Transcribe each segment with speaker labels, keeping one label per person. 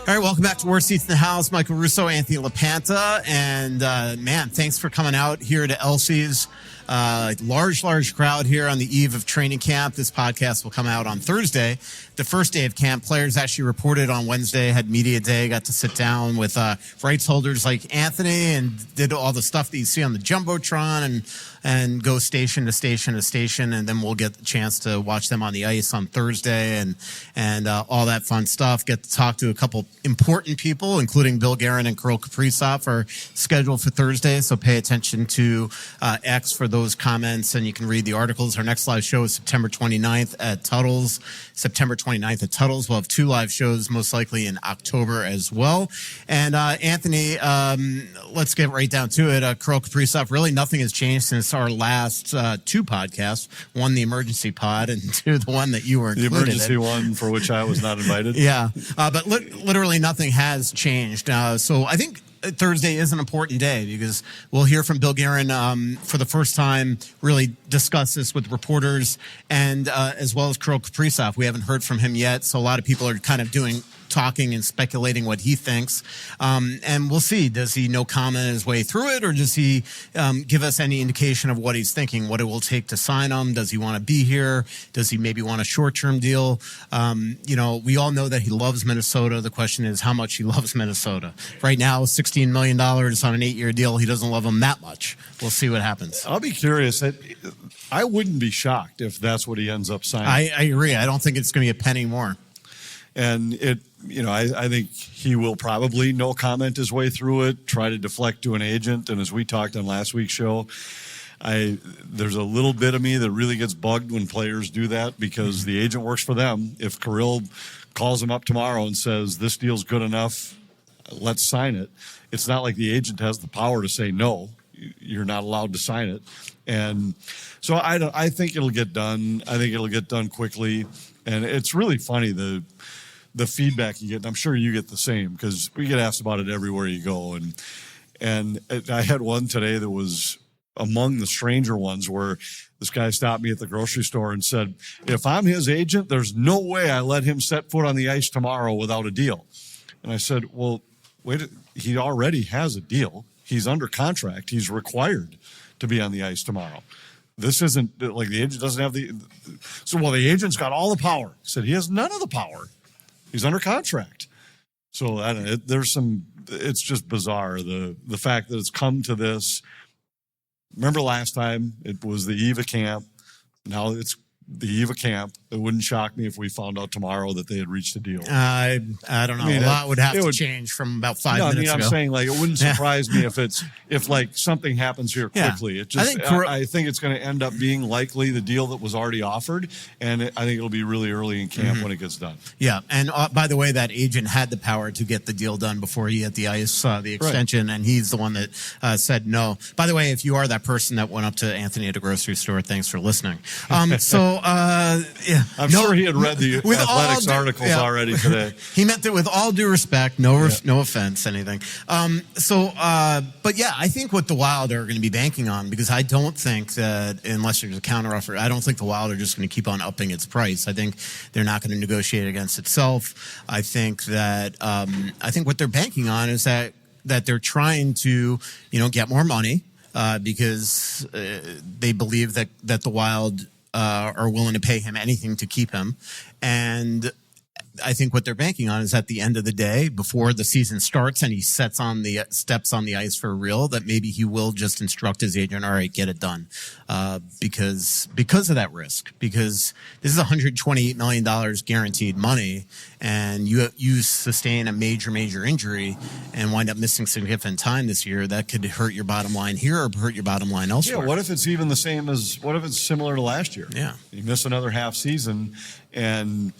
Speaker 1: All right, welcome back to Worst Seats in the House. Michael Russo, Anthony LaPanta. And, man, thanks for coming out here to Elsie's. Large crowd here on the eve of training camp. This podcast will come out on Thursday, the first day of camp. Players actually reported on Wednesday, had media day, got to sit down with rights holders like Anthony and did all the stuff that you see on the Jumbotron and go station to station to station. And then we'll get the chance to watch them on the ice on Thursday and all that fun stuff. Get to talk to a couple important people, including Bill Guerin and Kirill Kaprizov are scheduled for Thursday. So pay attention to X for those comments, and you can read the articles. Our next live show is September 29th at Tuttle's. September 29th at Tuttle's. We'll have 2 live shows, most likely in October as well. And Anthony, let's get right down to it. Kirill Kaprizov, really nothing has changed since our last 2 podcasts. One, the emergency pod, and 2, the one that you were included in.
Speaker 2: The emergency one for which I was not invited.
Speaker 1: Yeah, but literally nothing has changed. So I think Thursday is an important day because we'll hear from Bill Guerin for the first time, really discuss this with reporters, and as well as Kirill Kaprizov. We haven't heard from him yet, so a lot of people are kind of talking and speculating what he thinks. And we'll see. Does he no comment his way through it, or does he give us any indication of what he's thinking, what it will take to sign him? Does he want to be here? Does he maybe want a short-term deal? We all know that he loves Minnesota. The question is how much he loves Minnesota. Right now, $16 million on an 8-year deal. He doesn't love them that much. We'll see what happens.
Speaker 2: I'll be curious. I wouldn't be shocked if that's what he ends up signing.
Speaker 1: I agree. I don't think it's going to be a penny more.
Speaker 2: And I think he will probably no comment his way through it, try to deflect to an agent. And as we talked on last week's show, there's a little bit of me that really gets bugged when players do that because the agent works for them. If Kirill calls him up tomorrow and says, this deal's good enough, let's sign it, it's not like the agent has the power to say, no, you're not allowed to sign it. And so I think it'll get done. I think it'll get done quickly. And it's really funny, the feedback you get, and I'm sure you get the same because we get asked about it everywhere you go. And I had one today that was among the stranger ones where this guy stopped me at the grocery store and said, if I'm his agent, there's no way I let him set foot on the ice tomorrow without a deal. And I said, well, wait, he already has a deal. He's under contract. He's required to be on the ice tomorrow. This isn't like the agent doesn't have the agent's got all the power. He said he has none of the power. He's under contract. So I don't know, it's just bizarre. The fact that it's come to this. Remember last time it was the eve of camp. Now it's the eve of camp. It wouldn't shock me if we found out tomorrow that they had reached a deal.
Speaker 1: I don't know. A lot would have to change from about 5 minutes ago.
Speaker 2: I'm saying it wouldn't surprise me if something happens here quickly. Yeah. It just I think it's going to end up being likely the deal that was already offered, and I think it'll be really early in camp when it gets done.
Speaker 1: Yeah, and by the way, that agent had the power to get the deal done before he hit the ice, the extension, right. And he's the one that said no. By the way, if you are that person that went up to Anthony at a grocery store, thanks for listening.
Speaker 2: I'm sure he had read the Athletics articles already today.
Speaker 1: He meant it with all due respect, no offense, anything. But yeah, I think what the Wild are going to be banking on, because I don't think that unless there's a counteroffer, I don't think the Wild are just going to keep on upping its price. I think they're not going to negotiate against itself. I think that what they're banking on is that they're trying to get more money because they believe that the Wild are willing to pay him anything to keep him. And I think what they're banking on is at the end of the day, before the season starts and he steps on the ice for real, that maybe he will just instruct his agent, all right, get it done. Because of that risk, because this is $128 million guaranteed money, and you sustain a major injury and wind up missing significant time this year, that could hurt your bottom line here or hurt your bottom line elsewhere.
Speaker 2: Yeah, what if it's even the same what if it's similar to last year?
Speaker 1: Yeah.
Speaker 2: You miss another half season, and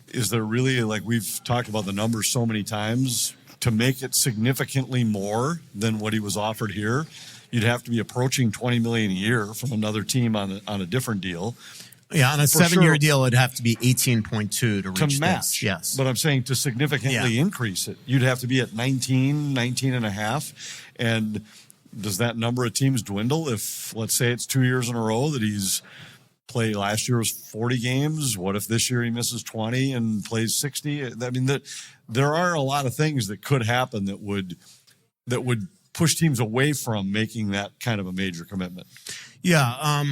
Speaker 2: is there really, like we've talked about the numbers so many times, to make it significantly more than what he was offered here, you'd have to be approaching $20 million a year from another team on a different deal.
Speaker 1: Yeah, on a 7-year deal, it'd have to be 18.2 to reach
Speaker 2: match.
Speaker 1: This. Yes.
Speaker 2: But I'm saying to significantly increase it, you'd have to be at 19 and a half. And does that number of teams dwindle if, let's say it's 2 years in a row that he's play last year was 40 games. What if this year he misses 20 and plays 60? I mean, there are a lot of things that could happen that would push teams away from making that kind of a major commitment.
Speaker 1: Yeah.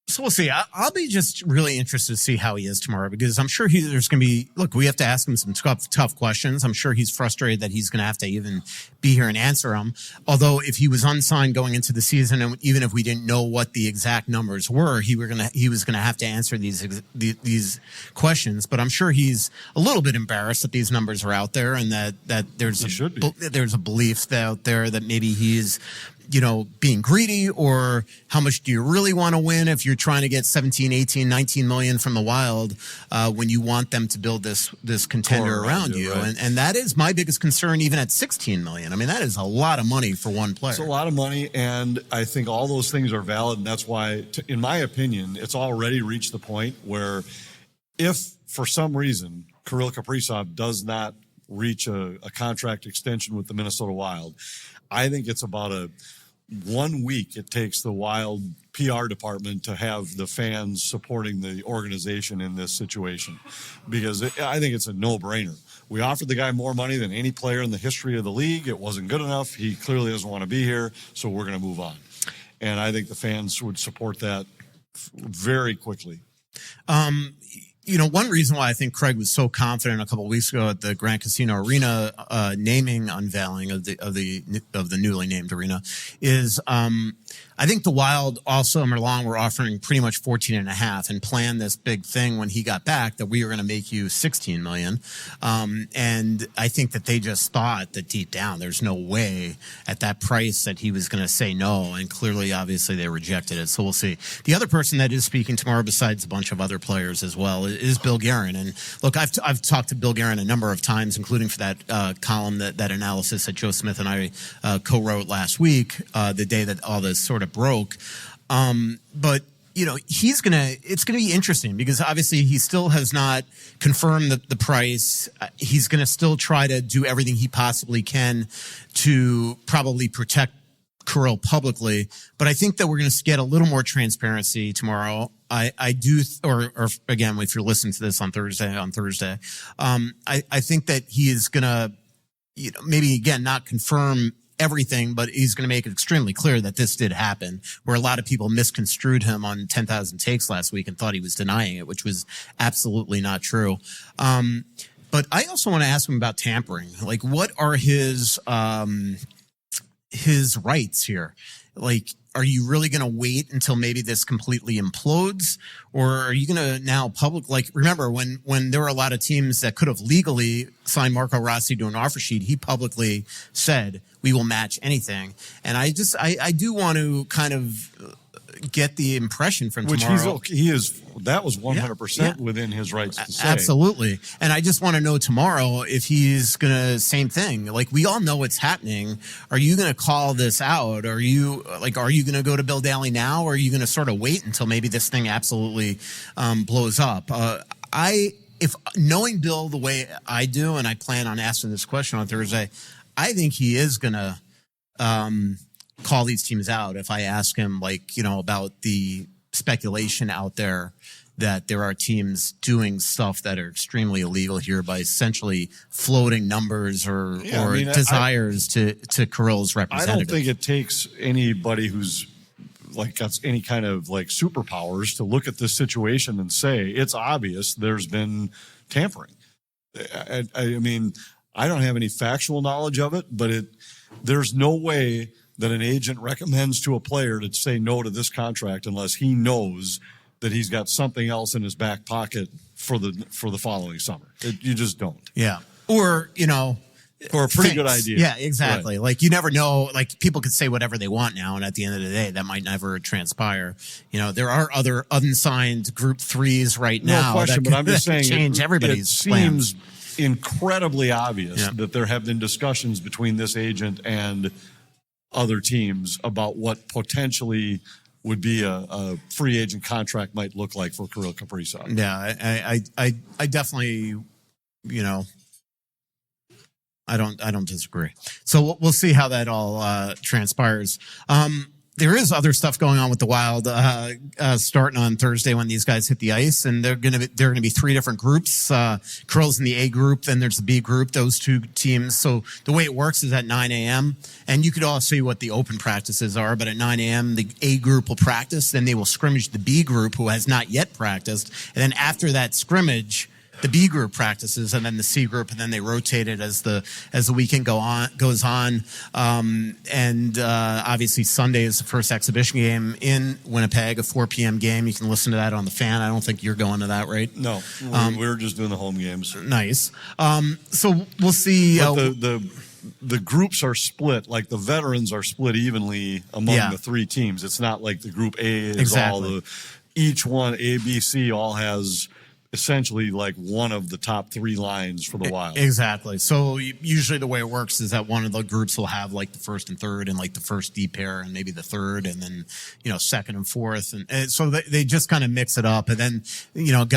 Speaker 1: So we'll see. I'll be just really interested to see how he is tomorrow, because I'm sure there's going to be, look, we have to ask him some tough questions. I'm sure he's frustrated that he's going to have to even be here and answer them. Although if he was unsigned going into the season, and even if we didn't know what the exact numbers were, he was going to have to answer these questions. But I'm sure he's a little bit embarrassed that these numbers are out there, and that there's a belief out there that maybe he's, being greedy, or how much do you really want to win if you're trying to get 17, 18, 19 million from the Wild when you want them to build this contender around you. Right. And that is my biggest concern, even at 16 million. I mean, that is a lot of money for one player.
Speaker 2: It's a lot of money, and I think all those things are valid, and that's why, in my opinion, it's already reached the point where if, for some reason, Kirill Kaprizov does not reach a contract extension with the Minnesota Wild, I think it's about 1 week it takes the Wild PR department to have the fans supporting the organization in this situation, because I think it's a no-brainer. We offered the guy more money than any player in the history of the league. It wasn't good enough. He clearly doesn't want to be here, so we're going to move on. And I think the fans would support that very quickly.
Speaker 1: One reason why I think Craig was so confident a couple of weeks ago at the Grand Casino Arena naming unveiling of the newly named arena is I think the Wild also were offering pretty much 14.5 and planned this big thing when he got back that we were going to make you 16 million. And I think that they just thought that deep down there's no way at that price that he was going to say no. And clearly, obviously, they rejected it. So we'll see. The other person that is speaking tomorrow, besides a bunch of other players as well, is Bill Guerin. And look, I've talked to Bill Guerin a number of times, including for that column, that analysis that Joe Smith and I co-wrote last week, the day that all this sort of broke. But it's going to be interesting, because obviously he still has not confirmed the price. He's going to still try to do everything he possibly can to probably protect Kirill publicly. But I think that we're going to get a little more transparency tomorrow. I do, or again, if you're listening to this on Thursday, I think that he is going to, maybe again, not confirm everything, but he's going to make it extremely clear that this did happen, where a lot of people misconstrued him on 10,000 Takes last week and thought he was denying it, which was absolutely not true. But I also want to ask him about tampering. Like, what are his rights here? Like, are you really going to wait until maybe this completely implodes, or are you going to now remember when there were a lot of teams that could have legally signed Marco Rossi to an offer sheet, he publicly said, we will match anything. And I do want to kind of get the impression from tomorrow.
Speaker 2: That was 100% within his rights to say.
Speaker 1: Absolutely. And I just want to know tomorrow if he's going to, same thing. Like, we all know what's happening. Are you going to call this out? Are you going to go to Bill Daly now? Or are you going to sort of wait until maybe this thing absolutely blows up? If knowing Bill the way I do, and I plan on asking this question on Thursday, I think he is going to call these teams out if I ask him, about the speculation out there that there are teams doing stuff that are extremely illegal here by essentially floating numbers or desires to Kirill's representative.
Speaker 2: I don't think it takes anybody who's got any kind of superpowers to look at this situation and say it's obvious there's been tampering. I mean, I don't have any factual knowledge of it, but there's no way that an agent recommends to a player to say no to this contract unless he knows that he's got something else in his back pocket for the following summer. You just don't.
Speaker 1: Yeah. Or,
Speaker 2: or a pretty good idea.
Speaker 1: Yeah, exactly. Right. You never know. People could say whatever they want now, and at the end of the day, that might never transpire. There are other unsigned group threes right now.
Speaker 2: No question, but I'm just saying
Speaker 1: change everybody's plans.
Speaker 2: It seems incredibly obvious that there have been discussions between this agent and other teams about what potentially would be a free agent contract might look like for Kirill Kaprizov.
Speaker 1: Yeah, I definitely, I don't disagree. So we'll see how that all transpires. There is other stuff going on with the Wild, starting on Thursday when these guys hit the ice, and they're going to be three different groups. Kirill's in the A group, then there's the B group. Those two teams. So the way it works is at 9 a.m. and you could all see what the open practices are. But at 9 a.m. the A group will practice, then they will scrimmage the B group who has not yet practiced, and then after that scrimmage, the B group practices, and then the C group, and then they rotate it as the weekend goes on. Obviously Sunday is the first exhibition game in Winnipeg, a 4 p.m. game. You can listen to that on the Fan. I don't think you're going to that, right?
Speaker 2: No, we're just doing the home games.
Speaker 1: Nice. So we'll see.
Speaker 2: But the groups are split, like the veterans are split evenly among the three teams. It's not like the group A is each one, A, B, C, all has essentially like one of the top three lines for the Wild. Exactly.
Speaker 1: So usually the way it works is that one of the groups will have like the first and third, and like the first D pair and maybe the third, and then, second and fourth. And so they just kind of mix it up. And then,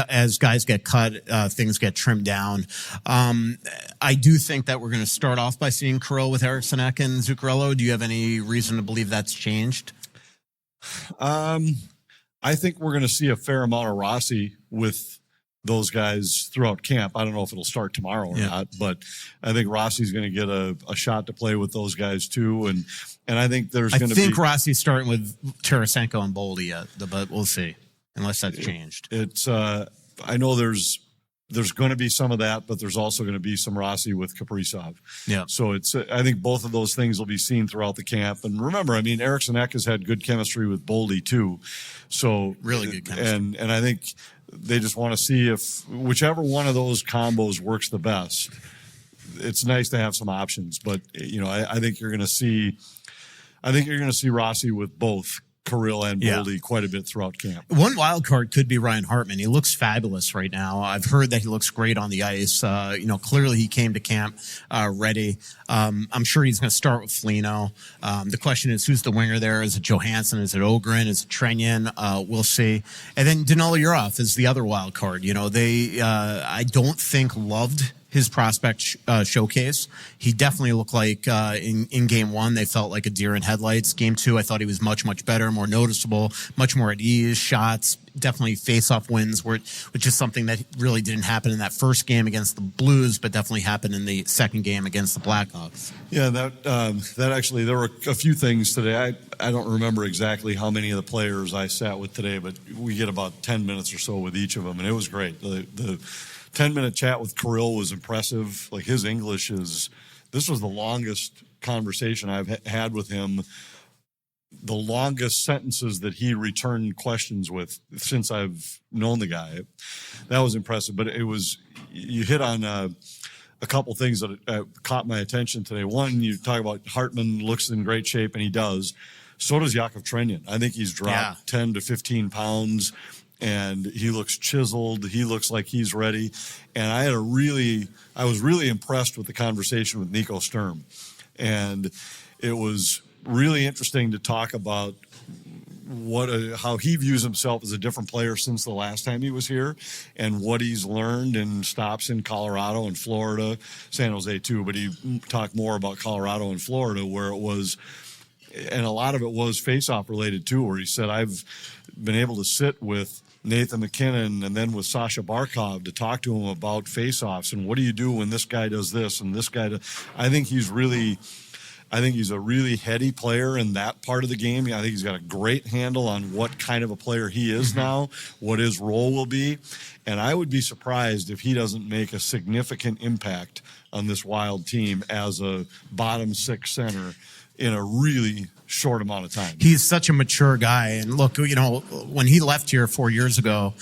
Speaker 1: as guys get cut, things get trimmed down. I do think that we're going to start off by seeing Kirill with Eriksson Ek and Zuccarello. Do you have any reason to believe that's changed?
Speaker 2: I think we're going to see a fair amount of Rossi with those guys throughout camp. I don't know if it'll start tomorrow or not, but I think Rossi's going to get a shot to play with those guys too. And I think there's going to be... I think
Speaker 1: Rossi's starting with Tarasenko and Boldy yet, but we'll see, unless that's changed.
Speaker 2: It's I know there's going to be some of that, but there's also going to be some Rossi with Kaprizov.
Speaker 1: Yeah.
Speaker 2: So I think both of those things will be seen throughout the camp. And remember, Eriksson Ek has had good chemistry with Boldy too. So
Speaker 1: really good chemistry.
Speaker 2: And I think they just want to see if whichever one of those combos works the best. It's nice to have some options, but I think you're going to see Rossi with both Kirill and Boldy quite a bit throughout camp.
Speaker 1: One wild card could be Ryan Hartman. He looks fabulous right now. I've heard that he looks great on the ice. Clearly he came to camp ready. I'm sure he's going to start with Foligno. The question is, who's the winger there? Is it Johansson? Is it Ogren? Is it Trenyan? We'll see. And then Danilo Yurov is the other wild card. I don't think loved his prospect showcase. He definitely looked like in game one, they felt like a deer in headlights. Game two, I thought he was much, much better, more noticeable, much more at ease, shots, definitely face-off wins, which is something that really didn't happen in that first game against the Blues, but definitely happened in the second game against the Blackhawks.
Speaker 2: Yeah, that actually, there were a few things today. I don't remember exactly how many of the players I sat with today, but we get about 10 minutes or so with each of them, and it was great. The 10-minute chat with Kirill was impressive. Like, his English this was the longest conversation I've had with him, the longest sentences that he returned questions with since I've known the guy. That was impressive. But you hit on a couple things that caught my attention today. One, you talk about Hartman looks in great shape, and he does. So does Yakov Trenyan. I think he's dropped 10 to 15 pounds. And he looks chiseled. He looks like he's ready. And I was really impressed with the conversation with Nico Sturm. And it was really interesting to talk about how he views himself as a different player since the last time he was here, and what he's learned in stops in Colorado and Florida, San Jose too. But he talked more about Colorado and Florida, where it was, and a lot of it was face-off related too, where he said, I've been able to sit with Nathan McKinnon and then with Sasha Barkov to talk to him about face-offs and what do you do when this guy does this and this guy does. I think he's a really heady player in that part of the game. I think he's got a great handle on what kind of a player he is now, what his role will be. And I would be surprised if he doesn't make a significant impact on this Wild team as a bottom six center in a really short amount of time.
Speaker 1: He's such a mature guy. And look, when he left here 4 years ago,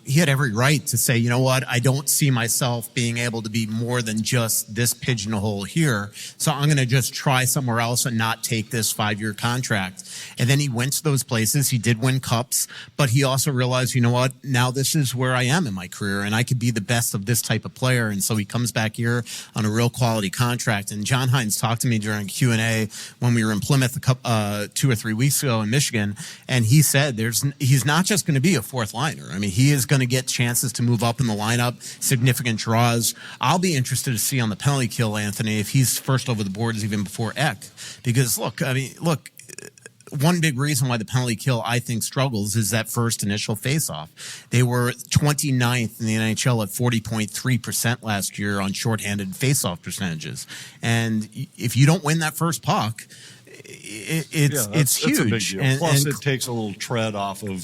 Speaker 1: he had every right to say, you know what, I don't see myself being able to be more than just this pigeonhole here. So I'm going to just try somewhere else and not take this 5-year contract. And then he went to those places. He did win cups, but he also realized, you know what, now this is where I am in my career and I could be the best of this type of player. And so he comes back here on a real quality contract. And John Hines talked to me during Q&A when we were in Plymouth 2 or 3 weeks ago in Michigan, and he said he's not just going to be a fourth liner. I mean, he is going to get chances to move up in the lineup, significant draws. I'll be interested to see on the penalty kill, Anthony, if he's first over the boards even before Ek, because look, one big reason why the penalty kill, I think, struggles is that first initial faceoff. They were 29th in the NHL at 40.3% last year on shorthanded faceoff percentages. And if you don't win that first puck, it's huge.
Speaker 2: That's a big deal. Plus, it takes a little tread off of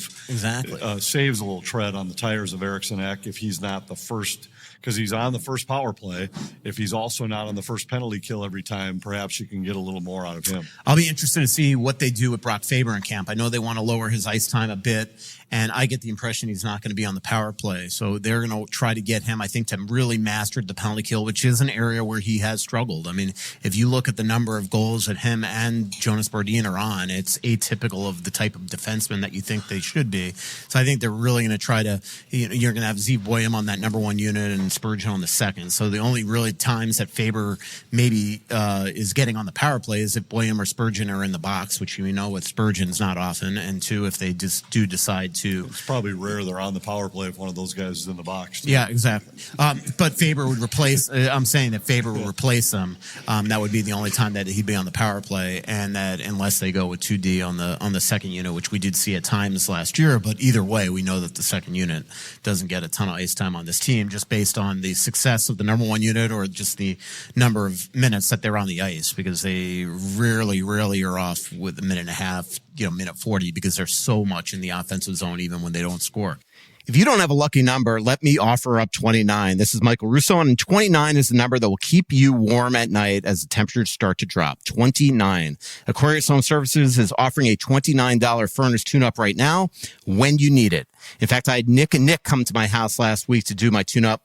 Speaker 2: saves a little tread on the tires of Eriksson Ek if he's not the first, because he's on the first power play. If he's also not on the first penalty kill every time, perhaps you can get a little more out of him.
Speaker 1: I'll be interested to see what they do with Brock Faber in camp. I know they want to lower his ice time a bit, and I get the impression he's not going to be on the power play. So they're going to try to get him, I think, to really master the penalty kill, which is an area where he has struggled. I mean, if you look at the number of goals that him and Jonas Brodin are on, it's atypical of the type of defenseman that you think they should be. So I think they're really going to try to, you're going to have Zeev Boyum on that number one unit and Spurgeon on the second. So the only really times that Faber maybe is getting on the power play is if Boyum or Spurgeon are in the box, which we know with Spurgeon's not often, and two, if they just do decide to.
Speaker 2: It's probably rare they're on the power play if one of those guys is in the box. Too.
Speaker 1: Yeah, exactly. But Faber would replace. I'm saying that Faber would replace them. That would be the only time that he'd be on the power play, and that unless they go with 2D on the second unit, which we did see at times last year. But either way, we know that the second unit doesn't get a ton of ice time on this team, just based on the success of the number one unit or just the number of minutes that they're on the ice, because they rarely are off with a minute and a half, minute 40, because there's so much in the offensive zone even when they don't score. If you don't have a lucky number, let me offer up 29. This is Michael Russo, and 29 is the number that will keep you warm at night as the temperatures start to drop. 29. Aquarius Home Services is offering a $29 furnace tune-up right now when you need it. In fact, I had Nick and Nick come to my house last week to do my tune-up.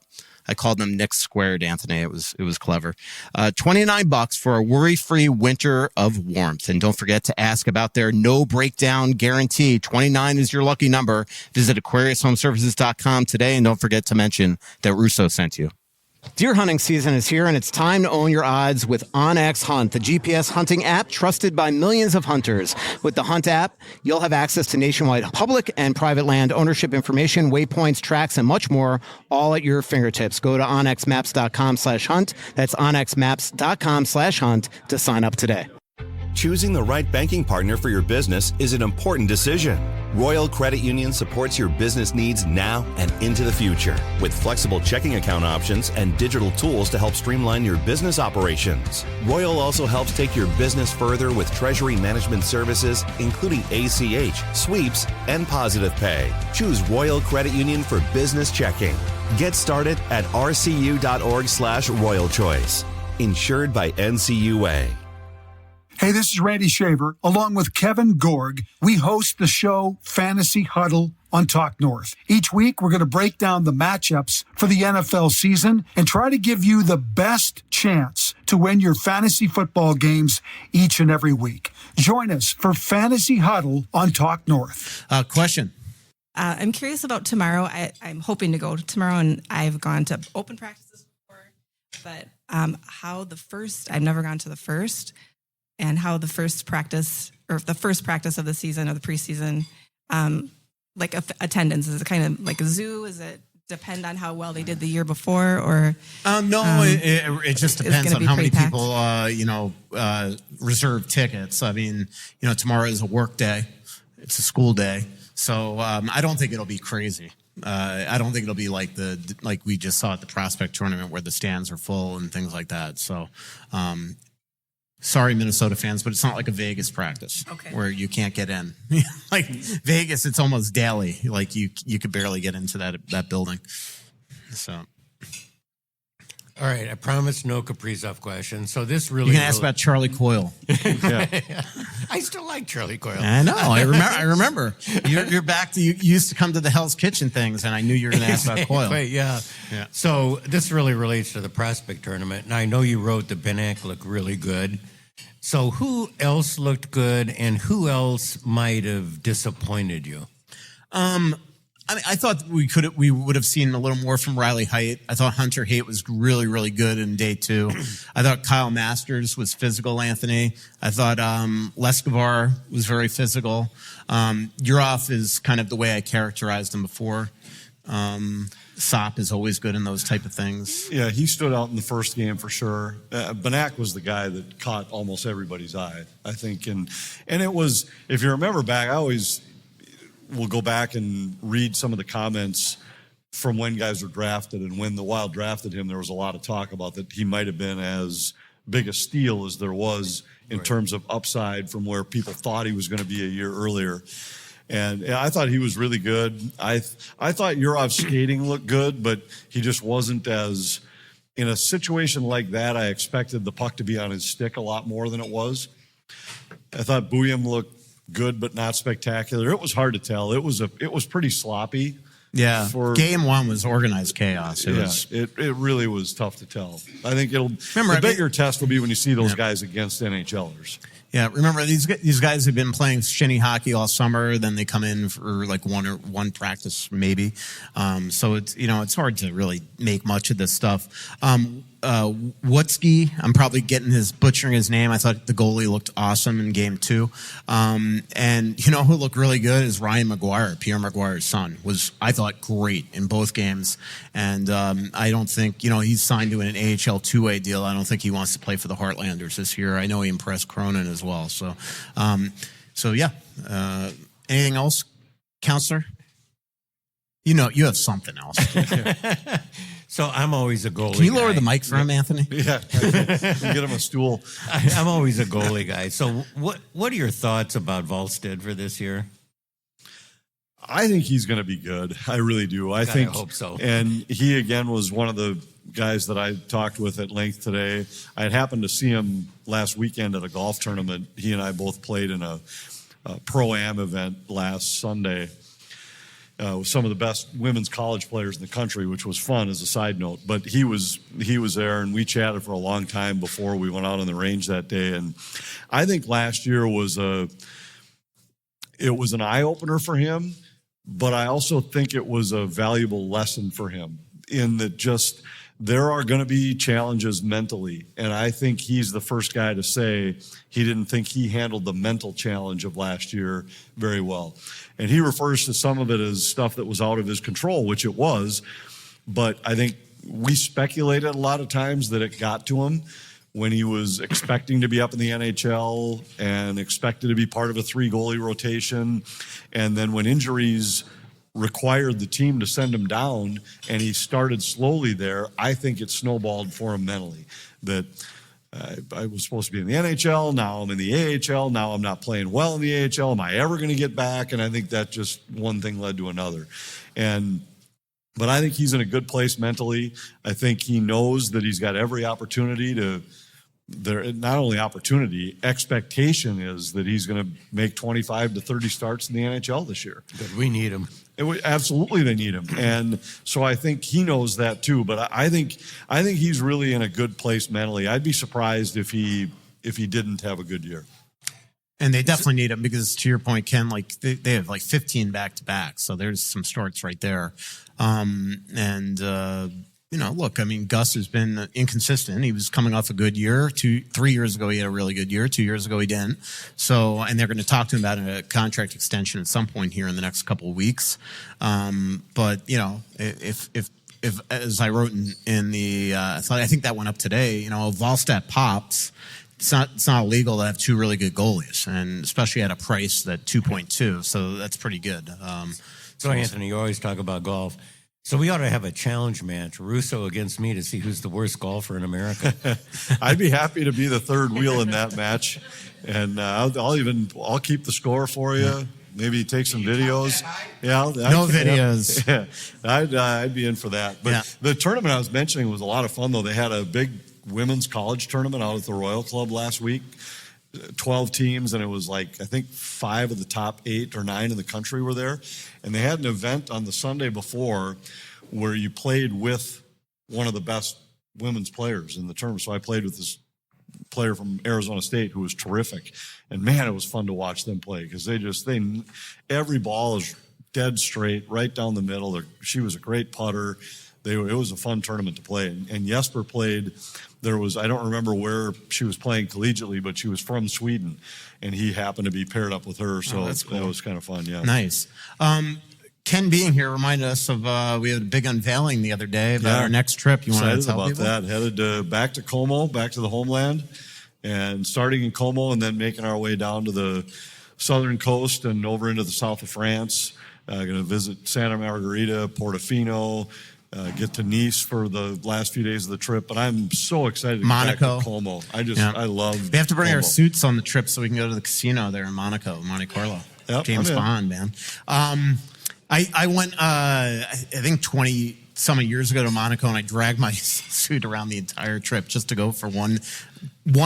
Speaker 1: I called them Nick Squared, Anthony. It was clever. $29 for a worry-free winter of warmth. And don't forget to ask about their no breakdown guarantee. 29 is your lucky number. Visit AquariusHomeservices.com today, and don't forget to mention that Russo sent you. Deer hunting season is here, and it's time to own your odds with OnX Hunt, the GPS hunting app trusted by millions of hunters. With the Hunt app, you'll have access to nationwide public and private land ownership information, waypoints, tracks, and much more, all at your fingertips. Go to onxmaps.com/hunt. That's onxmaps.com/hunt to sign up today.
Speaker 3: Choosing the right banking partner for your business is an important decision. Royal Credit Union supports your business needs now and into the future with flexible checking account options and digital tools to help streamline your business operations. Royal also helps take your business further with treasury management services, including ACH, sweeps, and positive pay. Choose Royal Credit Union for business checking. Get started at rcu.org/Royal Choice. Insured by NCUA.
Speaker 4: Hey, this is Randy Shaver. Along with Kevin Gorg, we host the show Fantasy Huddle on Talk North. Each week, we're going to break down the matchups for the NFL season and try to give you the best chance to win your fantasy football games each and every week. Join us for Fantasy Huddle on Talk North.
Speaker 1: Question.
Speaker 5: I'm curious about tomorrow. I'm hoping to go tomorrow, and I've gone to open practices before, but I've never gone to the first. And how the first practice of the season or the preseason, attendance, is it kind of like a zoo? Is it depend on how well they did the year before, or
Speaker 1: no? It just depends on how many people reserve tickets. I mean, tomorrow is a work day, it's a school day, so I don't think it'll be crazy. I don't think it'll be like we just saw at the prospect tournament where the stands are full and things like that. So. Sorry, Minnesota fans, but it's not like a Vegas practice where you can't get in. Like Vegas, it's almost daily. Like you could barely get into that building. So,
Speaker 6: all right, I promised no Kaprizov question. So this really
Speaker 1: you can ask about Charlie Coyle.
Speaker 6: I still like Charlie Coyle.
Speaker 1: I know. I remember. You're back to you used to come to the Hell's Kitchen things, and I knew you were going to ask about Coyle.
Speaker 6: Yeah. So this really relates to the prospect tournament, and I know you wrote the Benak look really good. So who else looked good, and who else might have disappointed you?
Speaker 1: I thought we would have seen a little more from Riley Height. I thought Hunter Haight was really, really good in day two. I thought Kyle Masters was physical, Anthony. I thought Leskovar was very physical. Urov is kind of the way I characterized him before. Sept is always good in those type of things.
Speaker 2: Yeah, he stood out in the first game for sure. Benak was the guy that caught almost everybody's eye, I think. And it was, if you remember back, I always will go back and read some of the comments from when guys were drafted. And when the Wild drafted him, there was a lot of talk about that he might have been as big a steal as there was in terms of upside from where people thought he was going to be a year earlier. And I thought he was really good. I thought Yurov's skating looked good, but he just wasn't as, in a situation like that, I expected the puck to be on his stick a lot more than it was. I thought Buyem looked good, but not spectacular. It was hard to tell. It was pretty sloppy.
Speaker 1: Yeah, game one was organized chaos.
Speaker 2: It really was tough to tell. I think the bigger test will be when you see those guys against NHLers.
Speaker 1: Yeah, remember these guys have been playing shinny hockey all summer. Then they come in for like one practice maybe. So it's hard to really make much of this stuff. Wutzke, I'm probably butchering his name. I thought the goalie looked awesome in game 2. And you know who looked really good is Ryan McGuire, Pierre McGuire's son, was, I thought, great in both games. And I don't think, he's signed to an AHL 2A deal. I don't think he wants to play for the Heartlanders this year. I know he impressed Cronin as well. So yeah. Anything else, Counselor? You have something else.
Speaker 6: So I'm always a goalie.
Speaker 1: Can you lower the mic for him, Anthony?
Speaker 2: Yeah, get him a stool.
Speaker 6: I'm always a goalie guy. So what are your thoughts about Volstead for this year?
Speaker 2: I think he's going to be good. I really do. I
Speaker 6: hope so.
Speaker 2: And he, again, was one of the guys that I talked with at length today. I had happened to see him last weekend at a golf tournament. He and I both played in a Pro-Am event last Sunday. With some of the best women's college players in the country, which was fun as a side note. But he was there, and we chatted for a long time before we went out on the range that day. And I think last year was an eye opener for him, but I also think it was a valuable lesson for him in that just there are going to be challenges mentally. And I think he's the first guy to say he didn't think he handled the mental challenge of last year very well. And he refers to some of it as stuff that was out of his control, which it was. But I think we speculated a lot of times that it got to him when he was expecting to be up in the NHL and expected to be part of a 3-goalie rotation. And then when injuries required the team to send him down and he started slowly there, I think it snowballed for him mentally. That I was supposed to be in the NHL, now I'm in the AHL, now I'm not playing well in the AHL, am I ever going to get back? And I think that just one thing led to another. But I think he's in a good place mentally. I think he knows that he's got every opportunity not only opportunity, expectation is that he's going to make 25 to 30 starts in the NHL this year.
Speaker 6: But we need him.
Speaker 2: Absolutely, they need him, and so I think he knows that too. But I think he's really in a good place mentally. I'd be surprised if he didn't have a good year.
Speaker 1: And they definitely need him because, to your point, Ken, like they have like 15 back-to-back, so there's some starts right there. Look, I mean, Gus has been inconsistent. He was coming off a good year. 3 years ago, he had a really good year. 2 years ago, he didn't. So, and they're going to talk to him about a contract extension at some point here in the next couple of weeks. But if as I wrote in the, I think that went up today. If Volstead pops, it's not illegal to have 2 really good goalies, and especially at a price that 2.2. So that's pretty good.
Speaker 6: So Anthony, you always talk about golf. So we ought to have a challenge match, Russo against me, to see who's the worst golfer in America.
Speaker 2: I'd be happy to be the third wheel in that match, and I'll keep the score for you. Maybe take some videos. Yeah,
Speaker 1: no videos.
Speaker 2: Yeah, I'd be in for that. But the tournament I was mentioning was a lot of fun, though. They had a big women's college tournament out at the Royal Club last week. 12 teams, and it was like, I think 5 of the top 8 or 9 in the country were there. And they had an event on the Sunday before where you played with one of the best women's players in the tournament. So I played with this player from Arizona State who was terrific. And man, it was fun to watch them play because every ball is dead straight, right down the middle. She was a great putter. It was a fun tournament to play. And Jesper played. I don't remember where she was playing collegiately, but she was from Sweden, and he happened to be paired up with her. So
Speaker 1: that's cool.
Speaker 2: That was kind of fun, yeah.
Speaker 1: Nice. Ken being here reminded us of we had a big unveiling the other day about our next trip. You want to tell
Speaker 2: about
Speaker 1: people?
Speaker 2: that? Headed back to Como, back to the homeland, and starting in Como, and then making our way down to the southern coast and over into the south of France. Going to visit Santa Margherita, Portofino, get to Nice for the last few days of the trip. But I'm so excited to get back to Como. I love.
Speaker 1: We have to bring
Speaker 2: Como.
Speaker 1: our suits on the trip so we can go to the casino there in Monaco, Monte Carlo.
Speaker 2: Yep,
Speaker 1: James Bond, man. I went, I think 20-some years ago to Monaco, and I dragged my suit around the entire trip just to go for one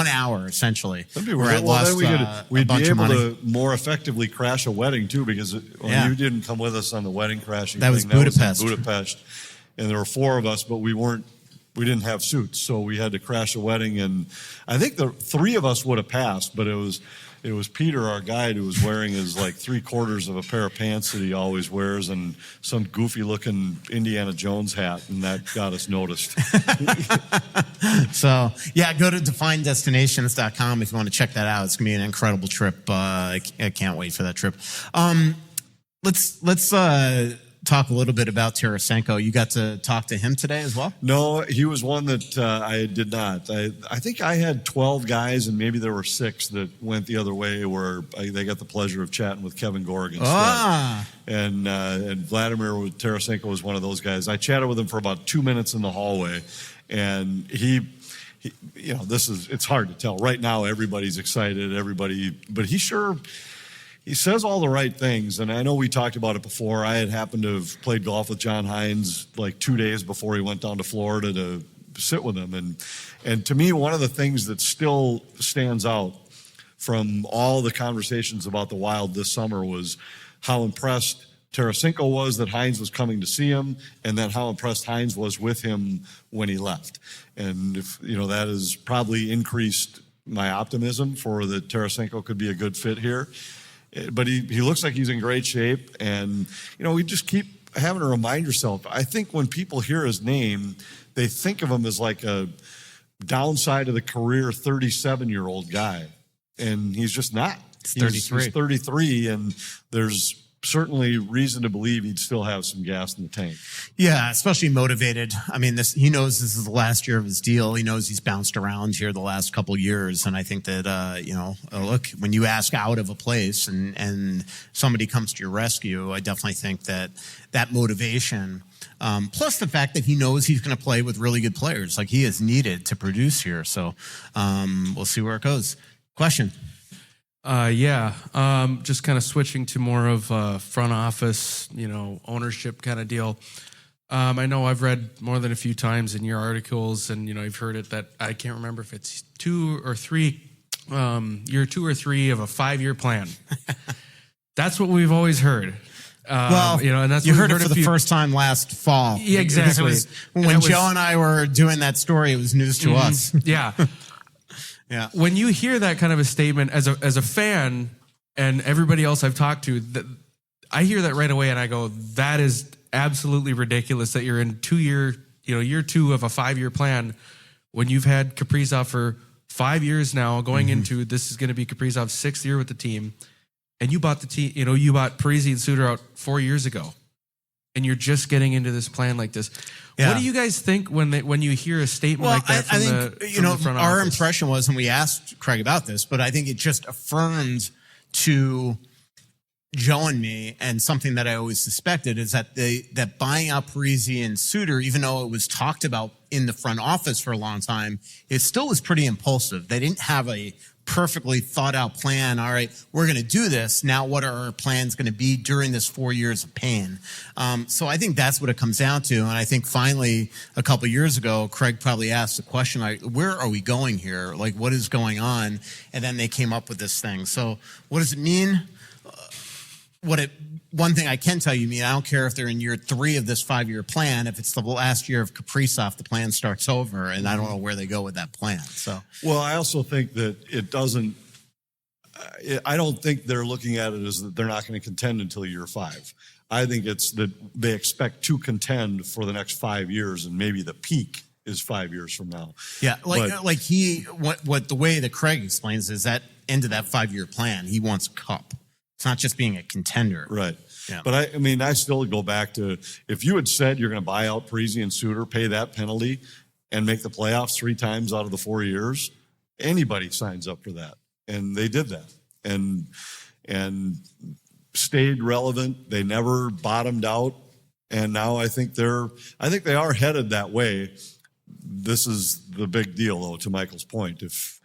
Speaker 1: hour, essentially.
Speaker 2: That'd be weird. Well, then we'd be able to more effectively crash a wedding, too, because you didn't come with us on the wedding crashing
Speaker 1: that
Speaker 2: thing.
Speaker 1: Was Budapest.
Speaker 2: That was in Budapest. And there were 4 of us, but we didn't have suits, so we had to crash a wedding. And I think the 3 of us would have passed, but it was Peter, our guide, who was wearing his 3/4 of a pair of pants that he always wears and some goofy-looking Indiana Jones hat, and that got us noticed.
Speaker 1: So, go to definedestinations.com if you want to check that out. It's going to be an incredible trip. I can't wait for that trip. Let's talk a little bit about Tarasenko. You got to talk to him today as well?
Speaker 2: No, he was one that I did not. I think I had 12 guys, and maybe there were 6 that went the other way, where they got the pleasure of chatting with Kevin Gorg instead. And Vladimir Tarasenko was one of those guys. I chatted with him for about 2 minutes in the hallway, and he it's hard to tell. Right now, everybody's excited, but he says all the right things, and I know we talked about it before. I had happened to have played golf with John Hines 2 days before he went down to Florida to sit with him. And to me, one of the things that still stands out from all the conversations about the Wild this summer was how impressed Tarasenko was that Hines was coming to see him, and then how impressed Hines was with him when he left. And that has probably increased my optimism for that Tarasenko could be a good fit here. But he looks like he's in great shape, and we just keep having to remind yourself. I think when people hear his name, they think of him as a downside of the career 37-year-old guy, and he's just not.
Speaker 1: He's 33.
Speaker 2: He's 33, and there's certainly reason to believe he'd still have some gas in the tank.
Speaker 1: Yeah, especially motivated. I mean, he knows this is the last year of his deal. He knows he's bounced around here the last couple of years. And I think that, look, when you ask out of a place and somebody comes to your rescue, I definitely think that motivation, plus the fact that he knows he's going to play with really good players, he is needed to produce here. So we'll see where it goes. Question?
Speaker 7: Just kind of switching to more of a front office, ownership kind of deal. I know I've read more than a few times in your articles, and you've heard it, that I can't remember if it's 2 or 3, year 2 or 3 of a 5-year plan. That's what we've always heard.
Speaker 1: And that's you heard it for the first time last fall.
Speaker 7: Yeah, exactly.
Speaker 1: When Joe and I were doing that story, it was news to us.
Speaker 7: Yeah.
Speaker 1: Yeah.
Speaker 7: When you hear that kind of a statement as a fan and everybody else I've talked to, I hear that right away and I go, that is absolutely ridiculous that you're in year 2 of a 5-year plan when you've had Kaprizov for 5 years now, going into this is going to be Kaprizov's 6th year with the team, and you bought the team. You bought Parise and Suter out 4 years ago, and you're just getting into this plan like this. Yeah. What do you guys think when you hear a statement like that from the front
Speaker 1: our
Speaker 7: office?
Speaker 1: impression was, and we asked Craig about this, but I think it just affirmed to Joe and me, and something that I always suspected, is that that buying out Parise and Suter, even though it was talked about in the front office for a long time, it still was pretty impulsive. They didn't have a perfectly thought out plan. All right, we're going to do this. Now, what are our plans going to be during this 4 years of pain? So I think that's what it comes down to. And I think finally, a couple of years ago, Craig probably asked the question, where are we going here? What is going on? And then they came up with this thing. So what does it mean? One thing I can tell you, I don't care if they're in year 3 of this 5-year plan. If it's the last year of Kaprizov, the plan starts over, and I don't know where they go with that plan. So,
Speaker 2: well, I also think that it doesn't. I don't think they're looking at it as that they're not going to contend until year 5. I think it's that they expect to contend for the next 5 years, and maybe the peak is 5 years from now.
Speaker 1: Yeah, the way that Craig explains is that end of that 5-year plan, he wants a cup. It's not just being a contender.
Speaker 2: Right.
Speaker 1: Yeah.
Speaker 2: But I still go back to, if you had said you're going to buy out Parisi and Suter, pay that penalty, and make the playoffs 3 times out of the 4 years, anybody signs up for that. And they did that. And stayed relevant. They never bottomed out. And now I think they are headed that way. This is the big deal, though, to Michael's point. If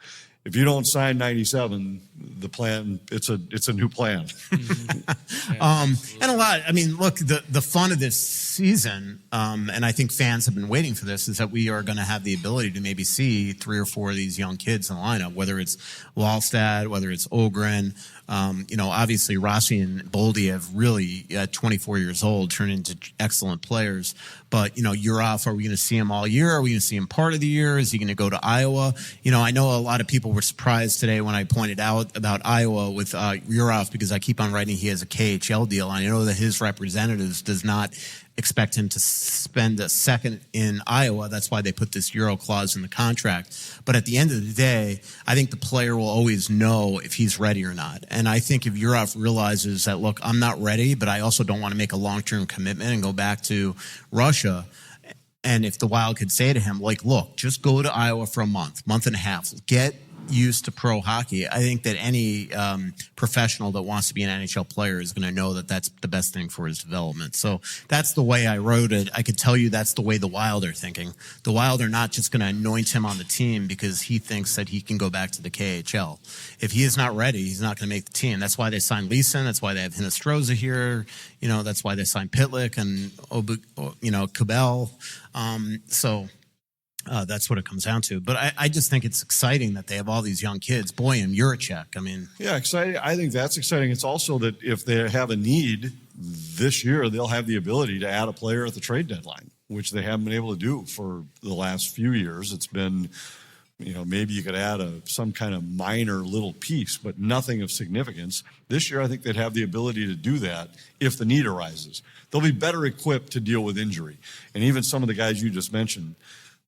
Speaker 2: you don't sign 97, the plan, it's a new plan.
Speaker 1: And a lot, look, the fun of this season, and I think fans have been waiting for this, is that we are going to have the ability to maybe see 3 or 4 of these young kids in the lineup, whether it's Wallstad, whether it's Ogren. Obviously Rossi and Boldy have really, at 24 years old, turned into excellent players. But, Urov, are we going to see him all year? Are we going to see him part of the year? Is he going to go to Iowa? I know a lot of people were surprised today when I pointed out about Iowa with Urov, because I keep on writing he has a KHL deal. And I know that his representatives does not expect him to spend a second in Iowa. That's why they put this Euro clause in the contract. But at the end of the day, I think the player will always know if he's ready or not. And I think if Urov realizes that, look, I'm not ready, but I also don't want to make a long-term commitment and go back to Russia. And if the Wild could say to him, like, look, just go to Iowa for a month and a half, get used to pro hockey. I think that any professional that wants to be an NHL player is going to know that that's the best thing for his development. So that's the way I wrote it. I could tell you that's the way the Wild are thinking. The Wild are not just going to anoint him on the team because he thinks that he can go back to the KHL. If he is not ready, he's not going to make the team. That's why they signed Leeson. That's why they have Hinostroza here. That's why they signed Pitlick and Cabell. That's what it comes down to. But I just think it's exciting that they have all these young kids. Boyum, Juracek.
Speaker 2: Yeah, exciting. I think that's exciting. It's also that if they have a need this year, they'll have the ability to add a player at the trade deadline, which they haven't been able to do for the last few years. It's been, maybe you could add some kind of minor little piece, but nothing of significance. This year, I think they'd have the ability to do that if the need arises. They'll be better equipped to deal with injury. And even some of the guys you just mentioned,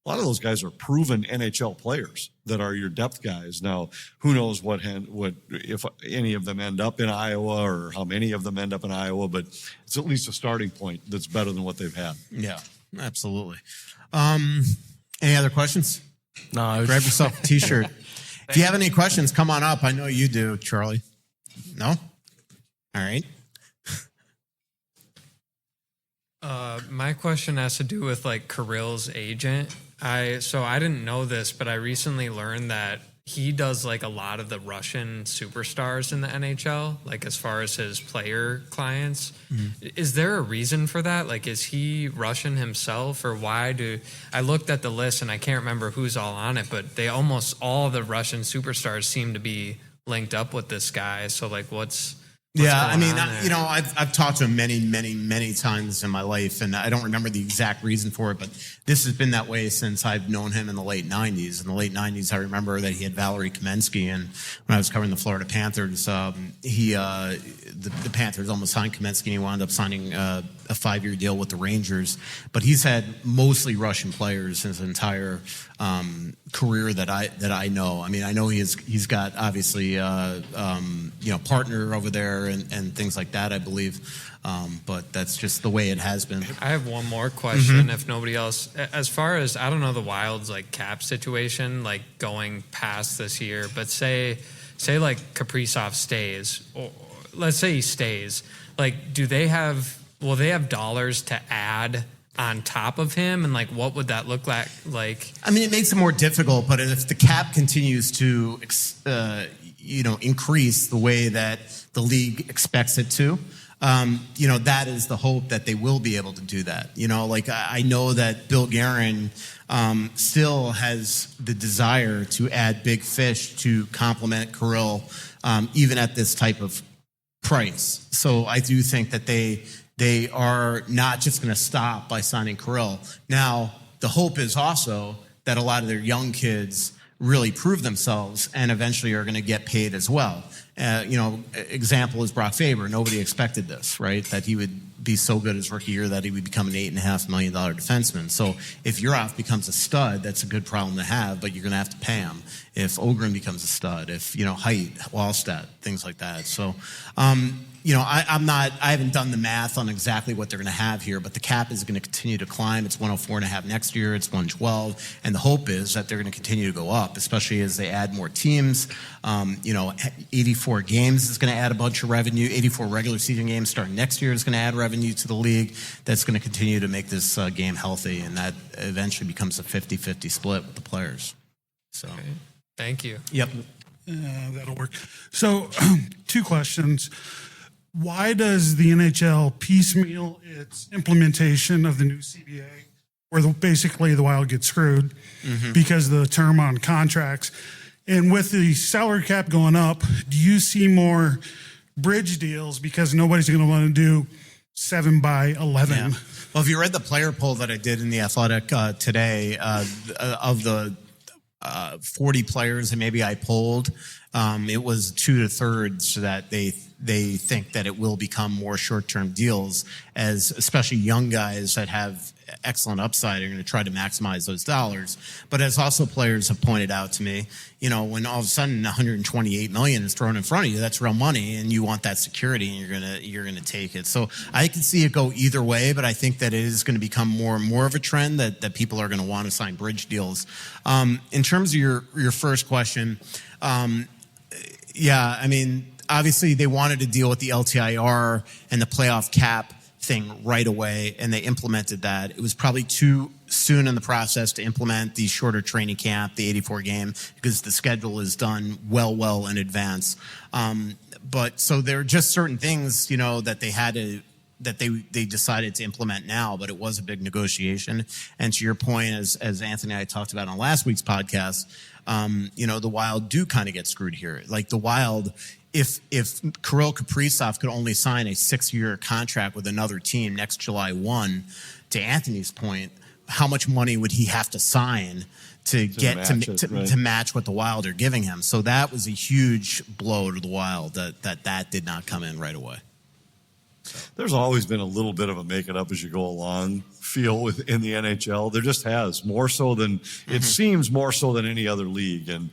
Speaker 2: a lot of those guys are proven NHL players that are your depth guys. Now, who knows if any of them end up in Iowa or how many of them end up in Iowa, but it's at least a starting point that's better than what they've had.
Speaker 1: Yeah, absolutely. Any other questions?
Speaker 7: No.
Speaker 1: Grab yourself a T-shirt. If you have any questions, come on up. I know you do, Charlie. No? All right.
Speaker 8: My question has to do with Kirill's agent. I didn't know this, but I recently learned that he does a lot of the Russian superstars in the NHL, as far as his player clients. Mm-hmm. Is there a reason for that? Is he Russian himself, or why I looked at the list and I can't remember who's all on it, but they almost all the Russian superstars seem to be linked up with this guy. So what's
Speaker 1: I've talked to him many, many, many times in my life, and I don't remember the exact reason for it, but this has been that way since I've known him in the late 90s. In the late 90s, I remember that he had Valerie Kamensky, and when I was covering the Florida Panthers, the Panthers almost signed Kamensky, and he wound up signing a 5-year deal with the Rangers. But he's had mostly Russian players his entire career that I know. I know he's got obviously partner over there and things like that, I believe. But that's just the way it has been.
Speaker 8: I have one more question, if nobody else. As far as, I don't know the Wild's cap situation, going past this year, but say Kaprizov stays, or let's say he stays. Will they have dollars to add on top of him, and what would that look like?
Speaker 1: It makes it more difficult, but if the cap continues to increase the way that the league expects it to, that is the hope that they will be able to do that. I know that Bill Guerin still has the desire to add big fish to complement Kirill, even at this type of price. So I do think that they are not just going to stop by signing Kirill. Now, the hope is also that a lot of their young kids really prove themselves and eventually are going to get paid as well. Example is Brock Faber. Nobody expected this, right? That he would be so good his rookie year that he would become an $8.5 million defenseman. So if Urov becomes a stud, that's a good problem to have, but you're going to have to pay him. If Ogren becomes a stud, if, Height, Wallstedt, things like that. So I haven't done the math on exactly what they're going to have here, but the cap is going to continue to climb. It's 104.5 next year. It's 112. And the hope is that they're going to continue to go up, especially as they add more teams. 84 games is going to add a bunch of revenue. 84 regular season games starting next year is going to add revenue to the league. That's going to continue to make this game healthy, and that eventually becomes a 50-50 split with the players. So,
Speaker 8: Okay. Thank you.
Speaker 1: Yep.
Speaker 9: That'll work. So, two questions. Why does the NHL piecemeal its implementation of the new CBA, where basically the Wild gets screwed because of the term on contracts? And with the salary cap going up, do you see more bridge deals because nobody's going to want to do 7x11?
Speaker 1: Yeah. Well, if you read the player poll that I did in the Athletic today, of the 40 players that maybe I polled, it was 2/3 that they think that it will become more short-term deals, as especially young guys that have excellent upside are going to try to maximize those dollars. But as also players have pointed out to me, when all of a sudden 128 million is thrown in front of you, that's real money, and you want that security, and you're gonna take it. So I can see it go either way, but I think that it is going to become more and more of a trend that people are going to want to sign bridge deals. In terms of your first question, obviously they wanted to deal with the LTIR and the playoff cap thing right away, and they implemented that. It was probably too soon in the process to implement the shorter training camp, the 84 game, because the schedule is done well in advance. But so there are just certain things, that they had to, that they decided to implement now, but it was a big negotiation. And to your point, as Anthony and I talked about on last week's podcast, the Wild do kind of get screwed here. Like the Wild, if Kirill Kaprizov could only sign a 6-year contract with another team next July 1, to Anthony's point, how much money would he have to sign to match what the Wild are giving him? So that was a huge blow to the Wild that did not come in right away.
Speaker 2: There's always been a little bit of a make it up as you go along feel within the NHL. There just has, more so than it seems, more so than any other league. And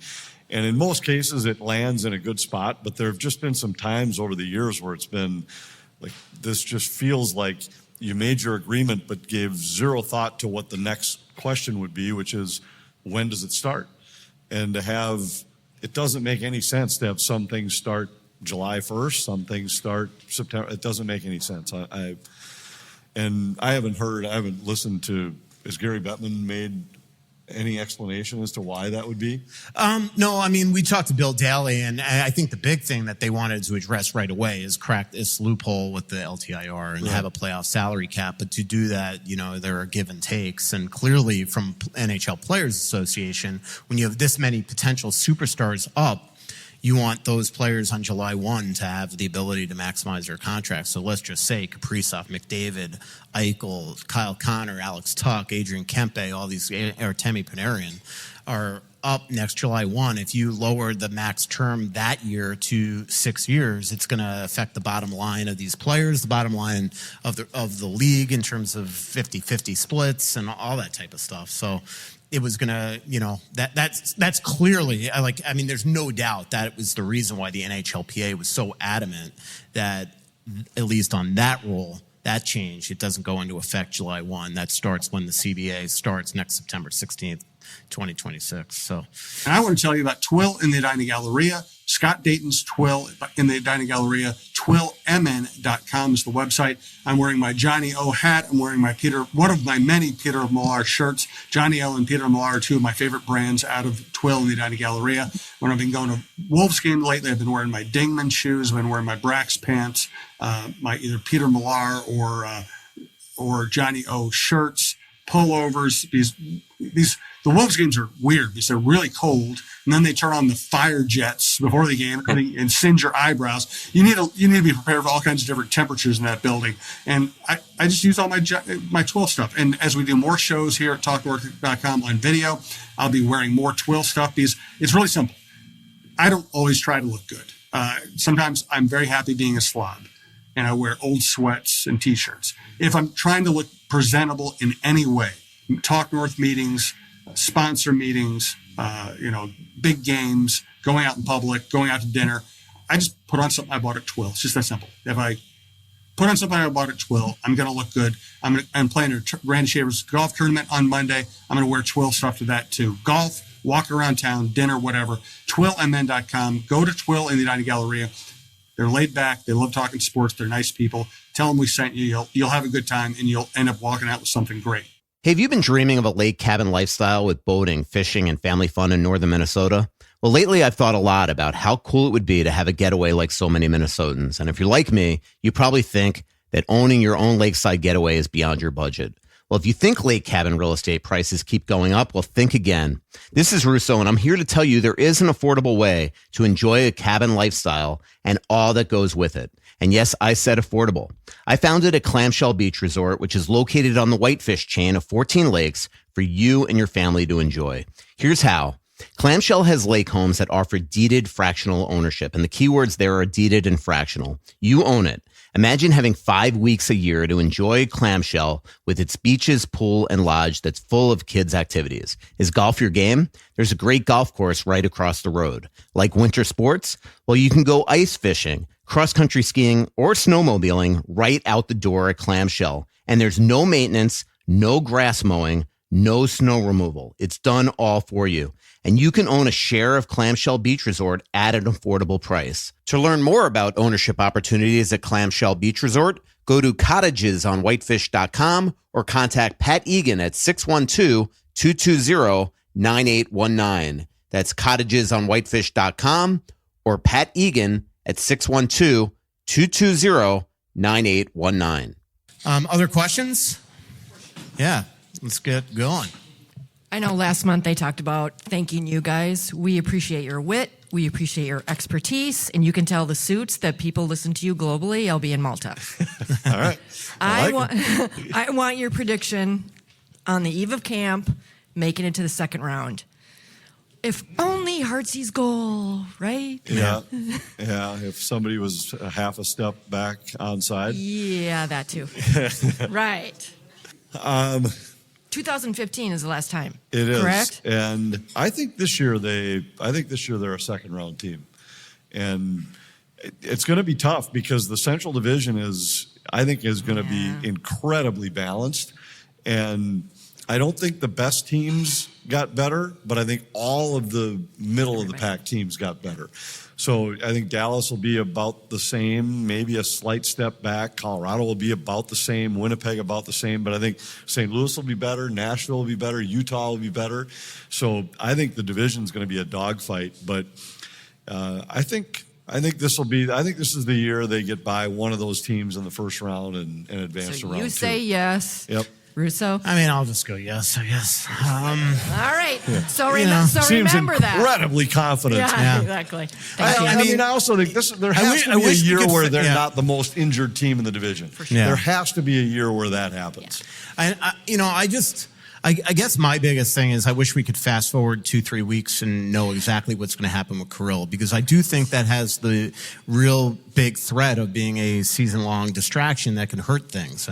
Speaker 2: in most cases it lands in a good spot, but there have just been some times over the years where it's been like, this just feels like you made your agreement but gave zero thought to what the next question would be, which is, when does it start? And it doesn't make any sense to have some things start July 1st, some things start September. It doesn't make any sense. I haven't listened to, has Gary Bettman made any explanation as to why that would be?
Speaker 1: No, we talked to Bill Daly, and I think the big thing that they wanted to address right away is crack this loophole with the LTIR and have a playoff salary cap. But to do that, there are give and takes. And clearly from NHL Players Association, when you have this many potential superstars up, you want those players on July 1 to have the ability to maximize their contracts. So let's just say Kaprizov, McDavid, Eichel, Kyle Connor, Alex Tuck, Adrian Kempe, all these, or Temi Panarin, are up next July 1. If you lower the max term that year to 6 years, it's going to affect the bottom line of these players, the bottom line of the league in terms of 50-50 splits and all that type of stuff. So it was going to, that's clearly, there's no doubt that it was the reason why the NHLPA was so adamant that, at least on that rule, that change, it doesn't go into effect July 1. That starts when the CBA starts next September 16th, 2026. So,
Speaker 4: and I want to tell you about Twill in the Edina Galleria. Scott Dayton's Twill in the Edina Galleria. TwillMN.com is the website. I'm wearing my Johnny O hat. I'm wearing one of my many Peter Millar shirts. Johnny O and Peter Millar are two of my favorite brands out of Twill in the Edina Galleria. When I've been going to Wolves games lately, I've been wearing my Dingman shoes. I've been wearing my Brax pants, my either Peter Millar or Johnny O shirts, pullovers. The Wolves games are weird because they're really cold, and then they turn on the fire jets before the game and singe your eyebrows. You need to be prepared for all kinds of different temperatures in that building. And I just use all my Twill stuff. And as we do more shows here at TalkNorth.com on video, I'll be wearing more Twill stuff because it's really simple. I don't always try to look good. Sometimes I'm very happy being a slob, and I wear old sweats and T-shirts. If I'm trying to look presentable in any way, Talk North meetings, sponsor meetings, big games, going out in public, going out to dinner,
Speaker 10: I just put on something I bought at Twill. It's just that simple. If I put on something I bought at Twill, I'm going to look good. I'm playing a Randy Shaver's golf tournament on Monday. I'm going to wear Twill stuff to that too. Golf, walk around town, dinner, whatever. TwillMN.com. Go to Twill in the United Galleria. They're laid back. They love talking sports. They're nice people. Tell them we sent you. You'll have a good time, and you'll end up walking out with something great.
Speaker 11: Hey, have you been dreaming of a lake cabin lifestyle with boating, fishing, and family fun in northern Minnesota? Well, lately I've thought a lot about how cool it would be to have a getaway like so many Minnesotans. And if you're like me, you probably think that owning your own lakeside getaway is beyond your budget. Well, if you think lake cabin real estate prices keep going up, well, think again. This is Russo, and I'm here to tell you there is an affordable way to enjoy a cabin lifestyle and all that goes with it. And yes, I said affordable. I founded a Clamshell Beach Resort, which is located on the Whitefish chain of 14 lakes for you and your family to enjoy. Here's how. Clamshell has lake homes that offer deeded fractional ownership, and the keywords there are deeded and fractional. You own it. Imagine having 5 weeks a year to enjoy Clamshell with its beaches, pool, and lodge that's full of kids' activities. Is golf your game? There's a great golf course right across the road. Like winter sports? Well, you can go ice fishing, cross-country skiing, or snowmobiling right out the door at Clamshell. And there's no maintenance, no grass mowing, no snow removal. It's done all for you. And you can own a share of Clamshell Beach Resort at an affordable price. To learn more about ownership opportunities at Clamshell Beach Resort, go to cottagesonwhitefish.com or contact Pat Egan at 612-220-9819. That's cottagesonwhitefish.com or Pat Egan at 612-220-9819.
Speaker 1: Other questions? Yeah, let's get going.
Speaker 12: I know last month they talked about thanking you guys. We appreciate your wit. We appreciate your expertise. And you can tell the suits that people listen to you globally. I'll be in Malta.
Speaker 2: All right.
Speaker 12: I want your prediction on the eve of camp, making it to the second round. If only Heartsy's goal, right?
Speaker 2: Yeah. Yeah. If somebody was a half a step back onside.
Speaker 12: Yeah, that too. Right. 2015 is the last time.
Speaker 2: It is.
Speaker 12: Correct?
Speaker 2: And I think this year they're a second round team. And it's going to be tough because the Central Division is going to be incredibly balanced. And I don't think the best teams got better, but I think all of the middle of the pack teams got better. So I think Dallas will be about the same, maybe a slight step back. Colorado will be about the same, Winnipeg about the same, but I think St. Louis will be better, Nashville will be better, Utah will be better. So I think the division's going to be a dogfight, but I think this is the year they get by one of those teams in the first round and advance to round two.
Speaker 12: You say yes.
Speaker 2: Yep.
Speaker 12: Russo?
Speaker 1: I mean, I'll just go yes, I guess.
Speaker 12: All right.
Speaker 2: Yeah.
Speaker 12: So
Speaker 2: Seems
Speaker 12: remember that.
Speaker 2: incredibly confident.
Speaker 12: Yeah, exactly.
Speaker 2: I also think there has to be a year where they're not the most injured team in the division. For sure. There has to be a year where that happens.
Speaker 1: I guess my biggest thing is I wish we could fast forward 2-3 weeks and know exactly what's going to happen with Kirill, because I do think that has the real big threat of being a season-long distraction that can hurt things.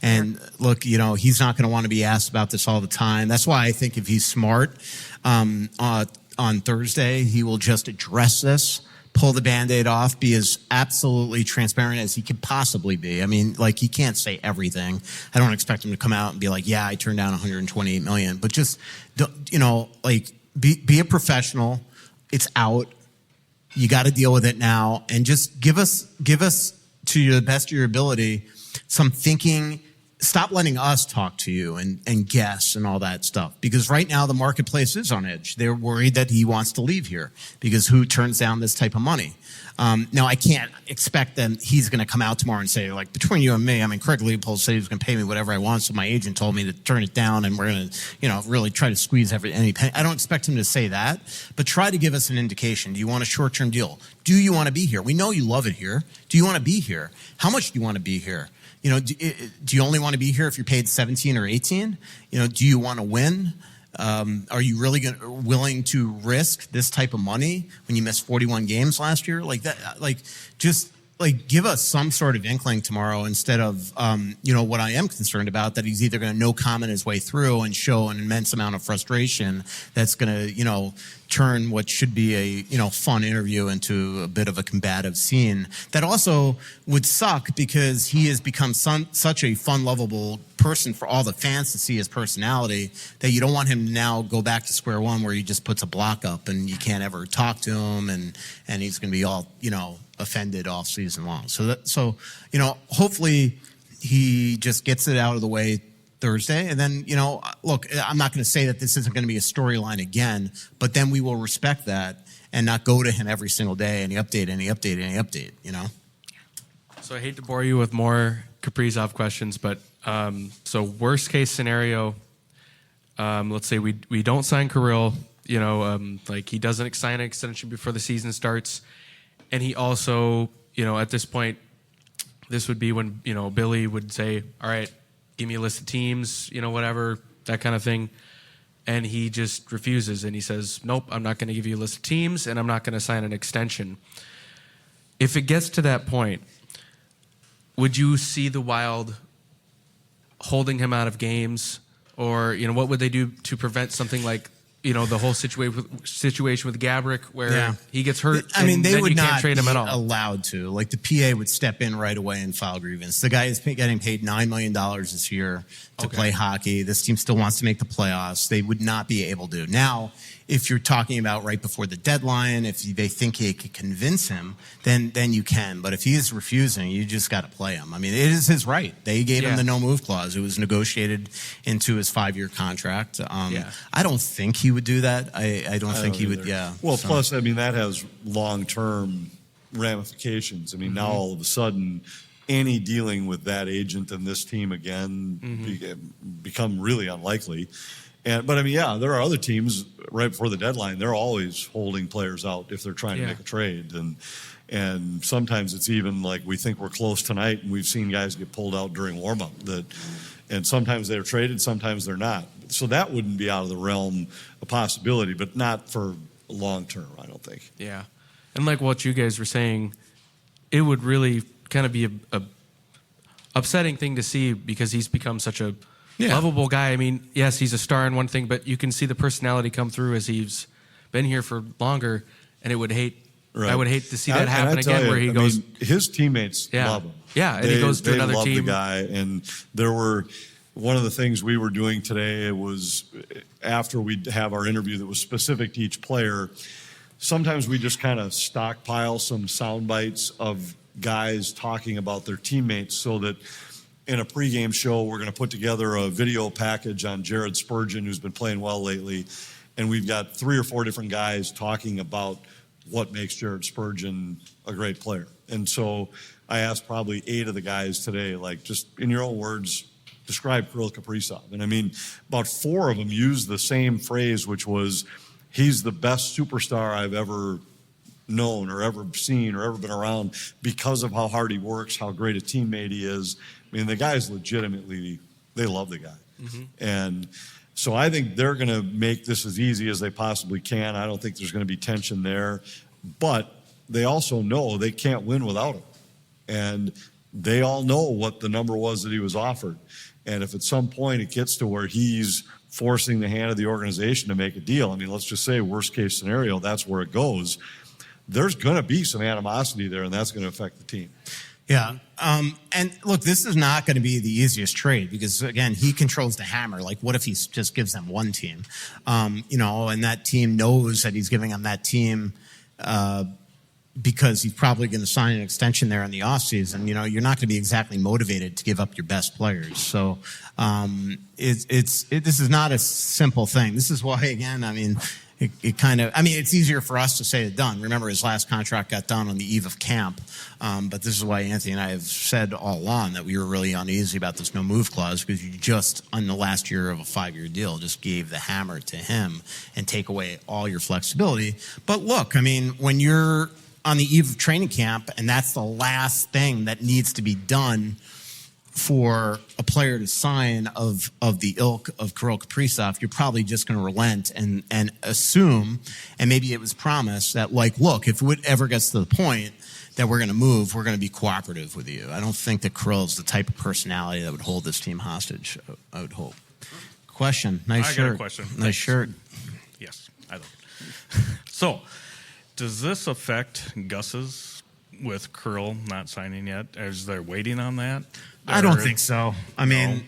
Speaker 1: And look, he's not going to want to be asked about this all the time. That's why I think if he's smart, on Thursday, he will just address this, pull the Band-Aid off, be as absolutely transparent as he could possibly be. I mean, he can't say everything. I don't expect him to come out and be like, yeah, I turned down $128 million. But just, be a professional. It's out. You got to deal with it now. And just give us to the best of your ability some thinking. Stop letting us talk to you and guess and all that stuff. Because right now the marketplace is on edge. They're worried that he wants to leave here because who turns down this type of money? Now I can't expect them. He's going to come out tomorrow and say, between you and me, I mean, Craig Leopold said he was going to pay me whatever I want. So my agent told me to turn it down and we're going to, really try to squeeze any penny. I don't expect him to say that, but try to give us an indication. Do you want a short-term deal? Do you want to be here? We know you love it here. Do you want to be here? How much do you want to be here? Do you only want to be here if you're paid 17 or 18? Do you want to win? Are you really willing to risk this type of money when you missed 41 games last year? like give us some sort of inkling tomorrow instead of, what I am concerned about, that he's either going to no comment his way through and show an immense amount of frustration that's going to, turn what should be a, fun interview into a bit of a combative scene. That also would suck because he has become such a fun, lovable person for all the fans to see his personality, that you don't want him to now go back to square one where he just puts a block up and you can't ever talk to him and he's going to be all, offended all season long. So hopefully he just gets it out of the way Thursday. And then, look, I'm not going to say that this isn't going to be a storyline again, but then we will respect that and not go to him every single day. Any update.
Speaker 7: So I hate to bore you with more Kaprizov questions, but so worst case scenario, let's say we don't sign Kirill, like he doesn't sign an extension before the season starts. And he also, at this point, this would be when, Billy would say, all right, give me a list of teams, whatever, that kind of thing. And he just refuses and he says, nope, I'm not going to give you a list of teams and I'm not going to sign an extension. If it gets to that point, would you see the Wild holding him out of games? Or, what would they do to prevent something like, the whole situation with Gabrick where he gets hurt?
Speaker 1: I mean, they would
Speaker 7: you can't
Speaker 1: not
Speaker 7: trade
Speaker 1: be
Speaker 7: him at all.
Speaker 1: allowed to. Like the PA would step in right away and file grievance. The guy is getting paid $9 million this year to play hockey. This team still wants to make the playoffs. They would not be able to. Now, if you're talking about right before the deadline, if they think he could convince him, then you can. But if he is refusing, you just got to play him. I mean, it is his right. They gave him the no move clause. It was negotiated into his 5-year contract. I don't think he would do that. I don't think he would. Yeah.
Speaker 2: Well, plus, I mean, that has long-term ramifications. I mean, now all of a sudden, any dealing with that agent and this team again become really unlikely. But I mean, there are other teams right before the deadline. They're always holding players out if they're trying to make a trade, and sometimes it's even like we think we're close tonight, and we've seen guys get pulled out during warmup. And sometimes they're traded, sometimes they're not. So that wouldn't be out of the realm of possibility, but not for long term, I don't think.
Speaker 7: Yeah, and like what you guys were saying, it would really kind of be a upsetting thing to see because he's become such a lovable guy. I mean, yes, he's a star in one thing, but you can see the personality come through as he's been here for longer, and I would hate to see that happen again where he goes.
Speaker 2: His teammates love him.
Speaker 7: Yeah, and he goes to another
Speaker 2: love
Speaker 7: team.
Speaker 2: The guy, and there were one of the things we were doing today. It was after we'd have our interview that was specific to each player. Sometimes we just kind of stockpile some sound bites of guys talking about their teammates so that in a pregame show, we're going to put together a video package on Jared Spurgeon, who's been playing well lately. And we've got 3 or 4 different guys talking about what makes Jared Spurgeon a great player. And so I asked probably 8 of the guys today, like, just in your own words, describe Kirill Kaprizov. And I mean, about 4 of them used the same phrase, which was, he's the best superstar I've ever known or ever seen or ever been around because of how hard he works, how great a teammate he is. I mean, the guys legitimately, they love the guy. And so I think they're going to make this as easy as they possibly can. I don't think there's going to be tension there. But they also know they can't win without him. And they all know what the number was that he was offered. And if at some point it gets to where he's forcing the hand of the organization to make a deal, I mean, let's just say worst case scenario, that's where it goes. There's going to be some animosity there, and that's going to affect the team.
Speaker 1: Yeah. And look, this is not going to be the easiest trade because, again, he controls the hammer. Like, what if he just gives them one team? And that team knows that he's giving them that team because he's probably going to sign an extension there in the offseason. You're not going to be exactly motivated to give up your best players. So this is not a simple thing. This is why, again, I mean, it's easier for us to say it done. Remember, his last contract got done on the eve of camp. But this is why Anthony and I have said all along that we were really uneasy about this no move clause because you just, on the last year of a 5-year deal, just gave the hammer to him and take away all your flexibility. But look, I mean, when you're on the eve of training camp and that's the last thing that needs to be done for a player to sign of the ilk of Kirill Kaprizov, you're probably just going to relent and assume, and maybe it was promised that, like, look, if it ever gets to the point that we're going to move, we're going to be cooperative with you. I don't think that Kirill is the type of personality that would hold this team hostage, I would hope. Question. Nice
Speaker 13: I
Speaker 1: shirt.
Speaker 13: got a question.
Speaker 1: Nice
Speaker 13: Thanks.
Speaker 1: shirt.
Speaker 13: Yes, I love it. So, does this affect Gus's with Kirill not signing yet? Is they waiting on that?
Speaker 1: I don't
Speaker 13: Or-
Speaker 1: think so. I mean,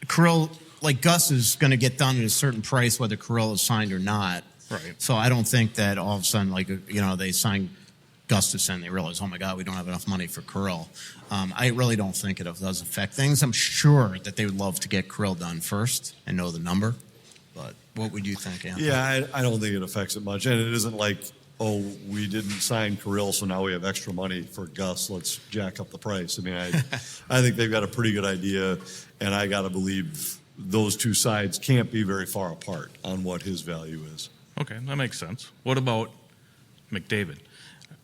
Speaker 1: Kirill, like Gus is going to get done at a certain price whether Kirill is signed or not.
Speaker 13: Right.
Speaker 1: So I don't think that all of a sudden, like, they sign Gustafson, they realize, oh my God, we don't have enough money for Kirill. I really don't think it does affect things. I'm sure that they would love to get Kirill done first and know the number. But what would you think, Anthony?
Speaker 2: Yeah, I don't think it affects it much. And it isn't like, oh, we didn't sign Kirill, so now we have extra money for Gus. Let's jack up the price. I mean, I think they've got a pretty good idea, and I got to believe those two sides can't be very far apart on what his value is.
Speaker 13: Okay, that makes sense. What about McDavid?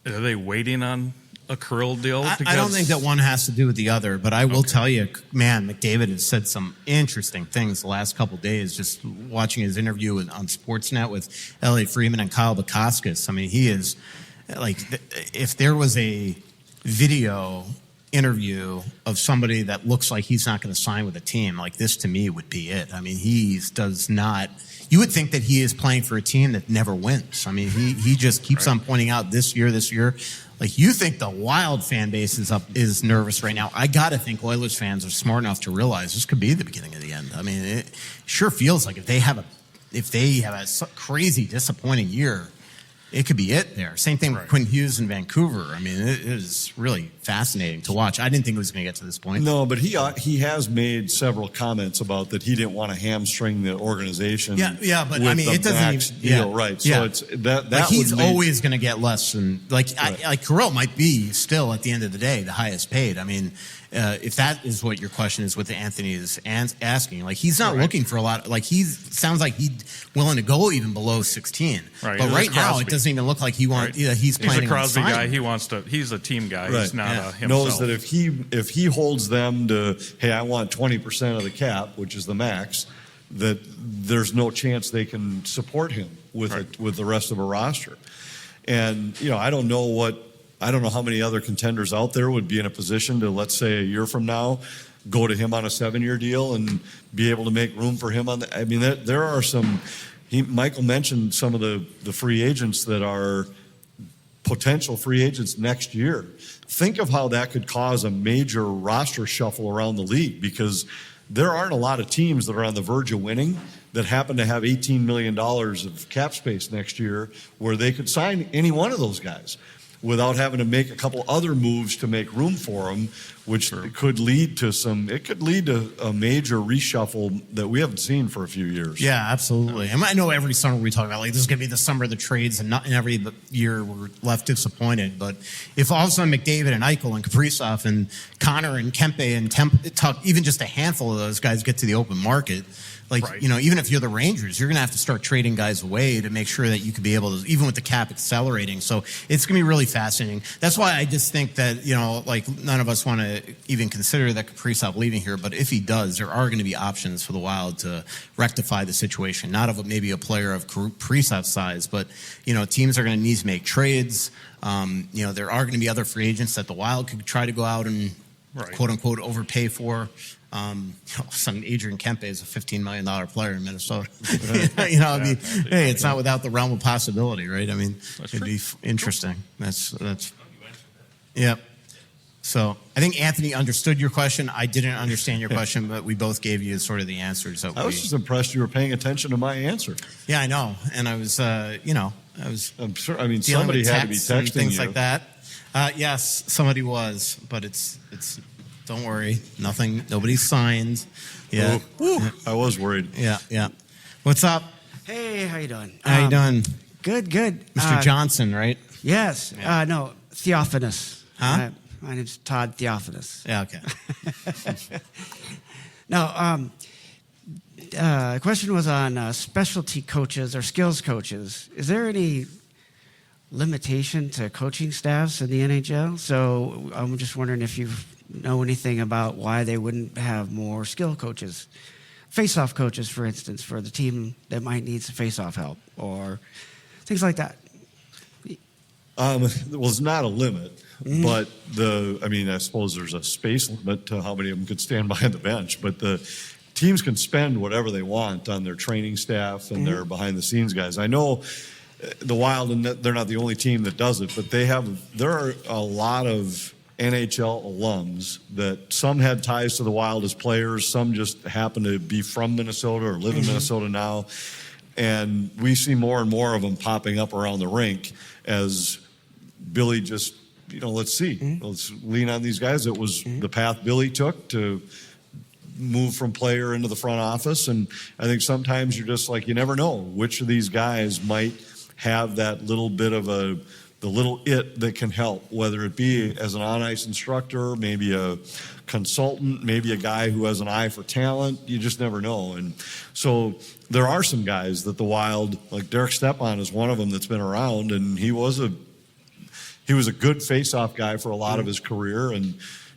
Speaker 13: Are they waiting on a Kirill deal?
Speaker 1: I don't think that one has to do with the other, but I will tell you, man, McDavid has said some interesting things the last couple of days, just watching his interview on Sportsnet with Elliot Freeman and Kyle Bukauskas. I mean, he is, like, if there was a video interview of somebody that looks like he's not going to sign with a team, like this to me would be it. I mean, he does not... You would think that he is playing for a team that never wins. I mean, he just keeps on pointing out this year. Like, you think the Wild fan base is nervous right now. I got to think Oilers fans are smart enough to realize this could be the beginning of the end. I mean, it sure feels like if they have a crazy disappointing year, it could be it there. Same thing with Quinn Hughes in Vancouver. I mean, it is really fascinating to watch. I didn't think it was going to get to this point.
Speaker 2: No, but he has made several comments about that he didn't want to hamstring the organization.
Speaker 1: Yeah, but
Speaker 2: with
Speaker 1: I mean,
Speaker 2: the
Speaker 1: it doesn't
Speaker 2: max
Speaker 1: even
Speaker 2: deal, right? So it's that
Speaker 1: like he's
Speaker 2: would lead-
Speaker 1: always going to get less than like Kirill might be still at the end of the day the highest paid. I mean, if that is what your question is, what Anthony is asking, like he's not looking for a lot. Like sounds like he's willing to go even below 16.
Speaker 13: Right.
Speaker 1: But
Speaker 13: He's
Speaker 1: right
Speaker 13: a
Speaker 1: now
Speaker 13: Crosby.
Speaker 1: it doesn't even look like he wants.
Speaker 13: Right.
Speaker 1: He's planning
Speaker 13: a Crosby
Speaker 1: on
Speaker 13: guy.
Speaker 1: signing.
Speaker 13: He's a team guy.
Speaker 2: Right.
Speaker 13: He's not himself.
Speaker 2: knows that if he holds them to, hey, I want 20% of the cap, which is the max, that there's no chance they can support him with the rest of a roster. And I don't know how many other contenders out there would be in a position to, let's say, a year from now, go to him on a 7-year deal and be able to make room for him on the. I mean, there are some. Michael mentioned some of the free agents that are potential free agents next year. Think of how that could cause a major roster shuffle around the league, because there aren't a lot of teams that are on the verge of winning that happen to have $18 million of cap space next year where they could sign any one of those guys without having to make a couple other moves to make room for them, which could lead to a major reshuffle that we haven't seen for a few years.
Speaker 1: Yeah, absolutely. I know every summer we talk about, like, this is going to be the summer of the trades, and not in every year we're left disappointed. But if all of a sudden McDavid and Eichel and Kaprizov and Connor and Kempe and Tuck, even just a handful of those guys get to the open market, like, even if you're the Rangers, you're going to have to start trading guys away to make sure that you could be able to, even with the cap accelerating. So it's going to be really fascinating. That's why I just think that, like, none of us want to even consider that Kaprizov leaving here. But if he does, there are going to be options for the Wild to rectify the situation. Not of maybe a player of Kaprizov's size, but, teams are going to need to make trades. There are going to be other free agents that the Wild could try to go out and quote unquote overpay for. Some Adrian Kempe is a $15 million player in Minnesota. Hey, it's not without the realm of possibility, right? I mean, it'd be interesting. That's. Yep. So I think Anthony understood your question. I didn't understand your question, but we both gave you sort of the answers.
Speaker 2: I was just impressed you were paying attention to my answer.
Speaker 1: Yeah, I know, and I was,
Speaker 2: I'm sure. I mean,
Speaker 1: dealing
Speaker 2: somebody
Speaker 1: with
Speaker 2: had to be
Speaker 1: texts and
Speaker 2: texting
Speaker 1: things
Speaker 2: you.
Speaker 1: like that. Yes, somebody was, but it's. Don't worry, nobody's signed. Yeah,
Speaker 2: I was worried.
Speaker 1: Yeah. What's up?
Speaker 14: Hey, how you doing?
Speaker 1: How you doing,
Speaker 14: Good.
Speaker 1: Mr. Johnson? Right?
Speaker 14: Yes.
Speaker 1: Yeah.
Speaker 14: No, Theophanis.
Speaker 1: Huh?
Speaker 14: My name's Todd Theophanis.
Speaker 1: Yeah. Okay.
Speaker 14: No. The question was on specialty coaches or skills coaches. Is there any limitation to coaching staffs in the NHL? So I'm just wondering if you've know anything about why they wouldn't have more skill coaches, face-off coaches, for instance, for the team that might need some face-off help or things like that.
Speaker 2: Well, it's not a limit, but I suppose there's a space limit to how many of them could stand behind the bench, but the teams can spend whatever they want on their training staff and their behind-the-scenes guys. I know the Wild, and they're not the only team that does it, but there are a lot of NHL alums that some had ties to the Wild as players, some just happen to be from Minnesota or live in Minnesota now, and we see more and more of them popping up around the rink as Billy just, let's see. Let's lean on these guys. It was the path Billy took to move from player into the front office. And I think sometimes you're just like, you never know which of these guys might have that little bit of the little it that can help, whether it be as an on-ice instructor, maybe a consultant, maybe a guy who has an eye for talent. You just never know. And so there are some guys that the Wild, like Derek Stepan is one of them that's been around, and he was a good face-off guy for a lot of his career, and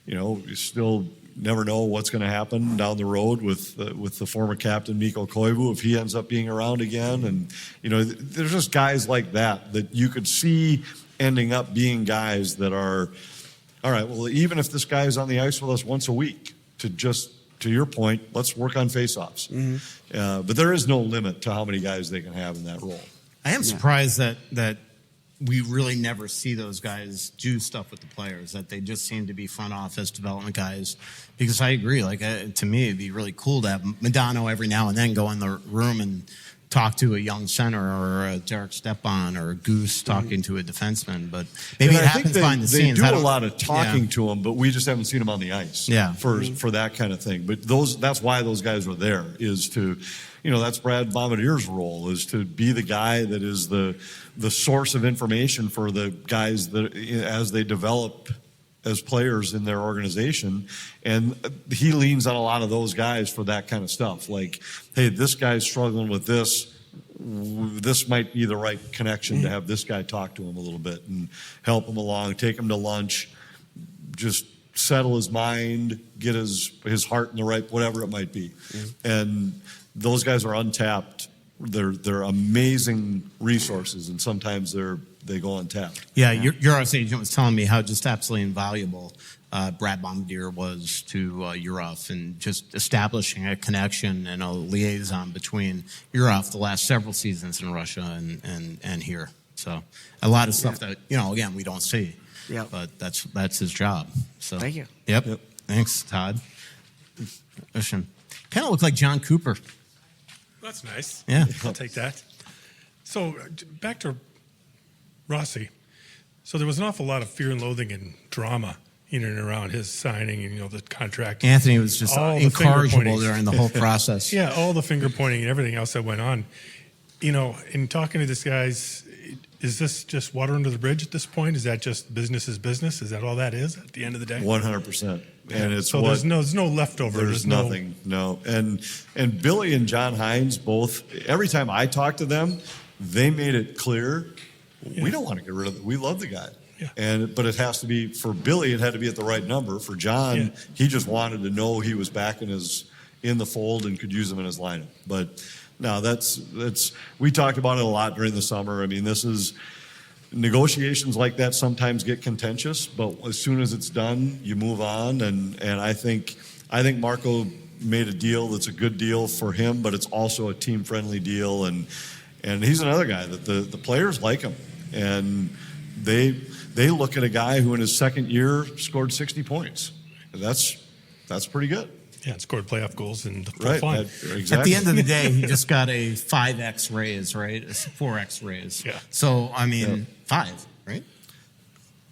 Speaker 2: you still never know what's going to happen down the road with the former captain Mikko Koivu if he ends up being around again. And there's just guys like that you could see ending up being guys that are, all right, well, even if this guy is on the ice with us once a week, to your point, let's work on face-offs. But there is no limit to how many guys they can have in that role.
Speaker 1: I am surprised that we really never see those guys do stuff with the players, that they just seem to be front office development guys. Because I agree, to me, it'd be really cool to have Madonna every now and then go in the room and talk to a young center, or a Derek Stepan or a Goose talking to a defenseman. But maybe it happens behind the scenes.
Speaker 2: They do a lot of talking to them, but we just haven't seen them on the ice for that kind of thing. But that's why those guys are there, is to, that's Brad Bombadier's role, is to be the guy that is the source of information for the guys that as they develop as players in their organization. And he leans on a lot of those guys for that kind of stuff. Like, hey, this guy's struggling with this. This might be the right connection to have this guy talk to him a little bit and help him along, take him to lunch, just settle his mind, get his heart in the right, whatever it might be. And those guys are untapped. They're amazing resources, and sometimes they go untapped.
Speaker 1: Yeah, your US agent was telling me how just absolutely invaluable Brad Bombardier was to Urov, and just establishing a connection and a liaison between Urov the last several seasons in Russia and here. So a lot of stuff that again, we don't see.
Speaker 14: Yeah,
Speaker 1: but that's his job. So
Speaker 14: thank you.
Speaker 1: Yep. Thanks, Todd. Listen, kind of look like John Cooper.
Speaker 15: That's nice.
Speaker 1: Yeah.
Speaker 15: I'll take that. So back to Rossi. So there was an awful lot of fear and loathing and drama in and around his signing and, the contract.
Speaker 1: Anthony was just incorrigible during the whole process.
Speaker 15: Yeah, all the finger pointing and everything else that went on. In talking to these guys, is this just water under the bridge at this point? Is that just business is business? Is that all that is at the end of the day?
Speaker 2: 100%. And it's
Speaker 15: so there's no leftover.
Speaker 2: There's nothing. No. And Billy and John Hines both, every time I talk to them, they made it clear, we don't want to get rid of it. We love the guy. Yeah. But it has to be, for Billy, it had to be at the right number. For John, he just wanted to know he was back in the fold and could use him in his lineup. But no, we talked about it a lot during the summer. I mean, negotiations like that sometimes get contentious, but as soon as it's done, you move on. And I think Marco made a deal that's a good deal for him, but it's also a team-friendly deal. And he's another guy that the players like him. And they look at a guy who in his second year scored 60 points. That's pretty good.
Speaker 15: Yeah, and scored playoff goals and
Speaker 2: right.
Speaker 1: Exactly. At the end of the day, he just got a 5x raise, right? A 4x raise.
Speaker 15: Yeah.
Speaker 1: So, 5, right?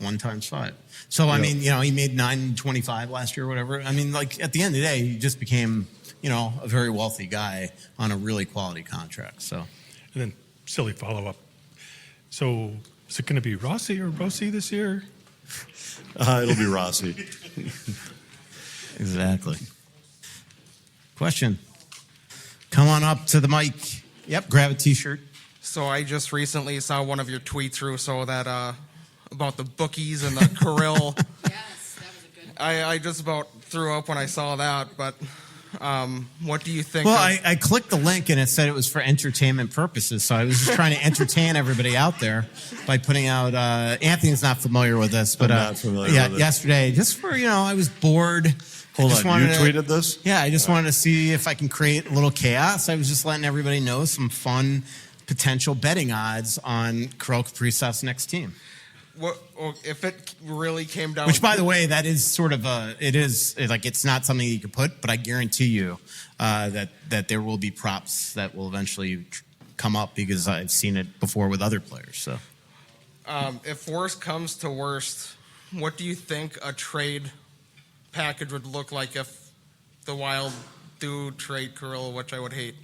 Speaker 1: 1 times 5. So, I mean, he made $925 last year or whatever. I mean, at the end of the day, he just became, a very wealthy guy on a really quality contract. So,
Speaker 15: and then silly follow-up. So, is it going to be Rossi or Rossi this year?
Speaker 2: It'll be Rossi.
Speaker 1: Exactly. Question. Come on up to the mic. Yep, grab a T-shirt.
Speaker 16: So I just recently saw one of your tweets, Russo, that about the bookies and the Kirill.
Speaker 17: Yes, that was a good
Speaker 16: I just about threw up when I saw that, but what do you think?
Speaker 1: Well, I clicked the link and it said it was for entertainment purposes. So I was just trying to entertain everybody out there by putting out. Anthony's not familiar with this, but
Speaker 2: I'm not familiar with it.
Speaker 1: yesterday, just for I was bored.
Speaker 2: Hold
Speaker 1: I just
Speaker 2: on, you
Speaker 1: wanted
Speaker 2: tweeted this?
Speaker 1: Yeah, I just wanted to see if I can create a little chaos. I was just letting everybody know some fun potential betting odds on Kirill Kaprizov's next team.
Speaker 16: If it really came down,
Speaker 1: Which, by the way, that is sort of it's not something you could put, but I guarantee you that there will be props that will eventually come up because I've seen it before with other players. So,
Speaker 16: if worst comes to worst, what do you think a trade package would look like if the Wild do trade Kirill, which I would hate?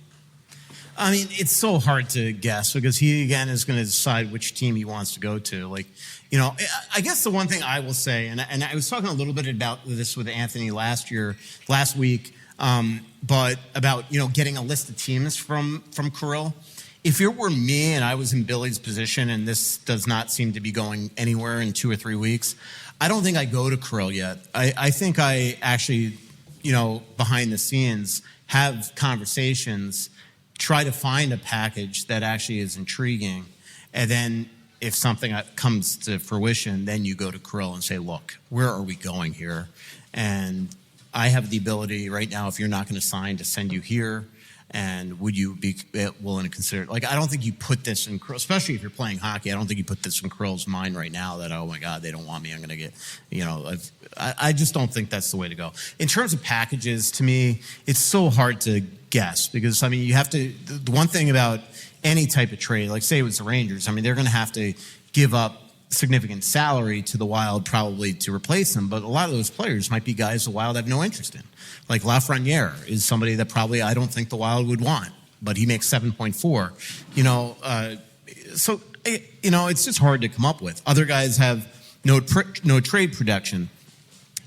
Speaker 1: I mean, it's so hard to guess because he, again, is going to decide which team he wants to go to. I guess the one thing I will say, and I was talking a little bit about this with Anthony last week, but about, getting a list of teams from Kirill. If it were me and I was in Billy's position and this does not seem to be going anywhere in 2 or 3 weeks, I don't think I go to Kirill yet. I think I actually, behind the scenes, have conversations, try to find a package that actually is intriguing. And then if something comes to fruition, then you go to Kirill and say, look, where are we going here? And I have the ability right now, if you're not going to sign, to send you here. And would you be willing to consider, I don't think you put this in Kirill, especially if you're playing hockey, I don't think you put this in Kirill's mind right now that, oh my God, they don't want me, I'm going to get, I just don't think that's the way to go. In terms of packages, to me, it's so hard to guess because, you have to, the one thing about any type of trade, like say it was the Rangers, they're going to have to give up significant salary to the Wild probably to replace them, but a lot of those players might be guys the Wild have no interest in. Like Lafreniere is somebody that probably I don't think the Wild would want, but he makes 7.4. It's just hard to come up with. Other guys have no trade production.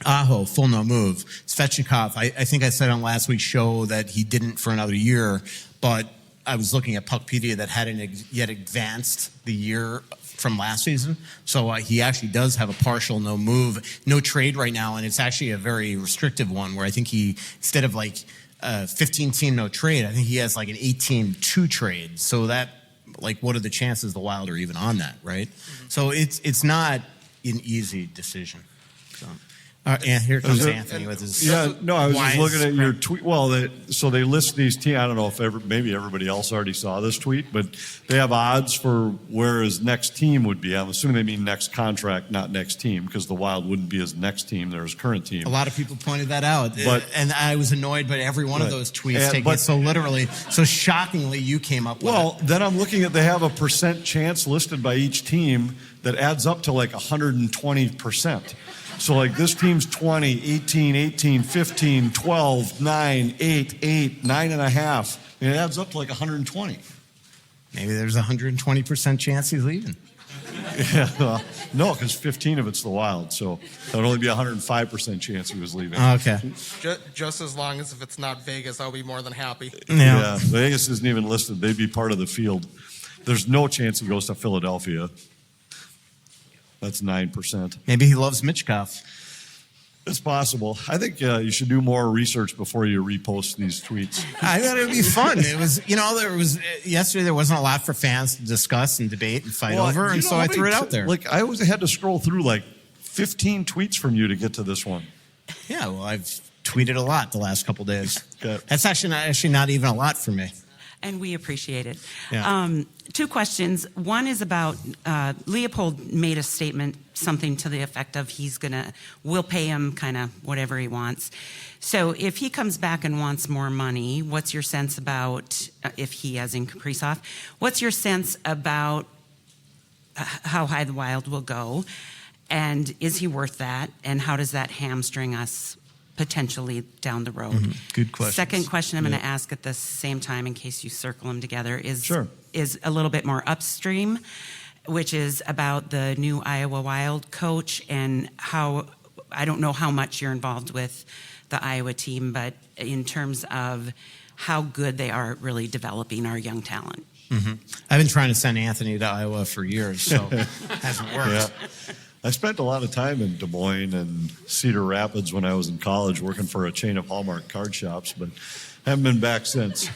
Speaker 1: Aho, full no move. Svechnikov, I think I said on last week's show that he didn't for another year, but I was looking at Puckpedia that hadn't yet advanced the year from last season. So he actually does have a partial no move, no trade right now, and it's actually a very restrictive one where I think he, instead of 15-team no trade, I think he has an 8-team 2 trade. So that, what are the chances the Wild are even on that, right? Mm-hmm. So it's not an easy decision. So. And here comes Anthony with his.
Speaker 2: I was just looking at your tweet. Well, so they list these teams. I don't know if maybe everybody else already saw this tweet, but they have odds for where his next team would be. I'm assuming they mean next contract, not next team, because the Wild wouldn't be his next team; they're his current team.
Speaker 1: A lot of people pointed that out, and I was annoyed by every one of those tweets taking it so literally. So shockingly, you came up with it.
Speaker 2: Then I'm looking at they have a percent chance listed by each team that adds up to 120%. So this team's 20, 18, 18, 15, 12, 9, 8, 8, 9.5. It adds up to 120.
Speaker 1: Maybe there's a 120% chance he's leaving.
Speaker 2: Yeah, no, because 15 of it's the Wild, so that would only be a 105% chance he was leaving.
Speaker 1: Okay.
Speaker 16: Just as long as if it's not Vegas, I'll be more than happy.
Speaker 2: Yeah, Vegas isn't even listed. They'd be part of the field. There's no chance he goes to Philadelphia. That's 9%.
Speaker 1: Maybe he loves Michkov.
Speaker 2: It's possible. I think you should do more research before you repost these tweets.
Speaker 1: I thought it would be fun. It was, yesterday there wasn't a lot for fans to discuss and debate and fight over, and so I threw it out there.
Speaker 2: I always had to scroll through 15 tweets from you to get to this one.
Speaker 1: Yeah, well, I've tweeted a lot the last couple days.
Speaker 2: Okay.
Speaker 1: That's actually not even a lot for me.
Speaker 17: And we appreciate it.
Speaker 1: Yeah.
Speaker 17: 2 questions. One is about Leopold made a statement, something to the effect of we'll pay him kind of whatever he wants. So if he comes back and wants more money, what's your sense about, if he as in Kaprizov, what's your sense about how high the Wild will go? And is he worth that? And how does that hamstring us potentially down the road?
Speaker 1: Mm-hmm. Good question.
Speaker 17: Second question I'm going to ask at the same time in case you circle them together is a little bit more upstream, which is about the new Iowa Wild coach and how, I don't know how much you're involved with the Iowa team, but in terms of how good they are at really developing our young talent.
Speaker 1: Mm-hmm. I've been trying to send Anthony to Iowa for years, so it hasn't worked.
Speaker 2: Yeah. I spent a lot of time in Des Moines and Cedar Rapids when I was in college working for a chain of Hallmark card shops, but haven't been back since.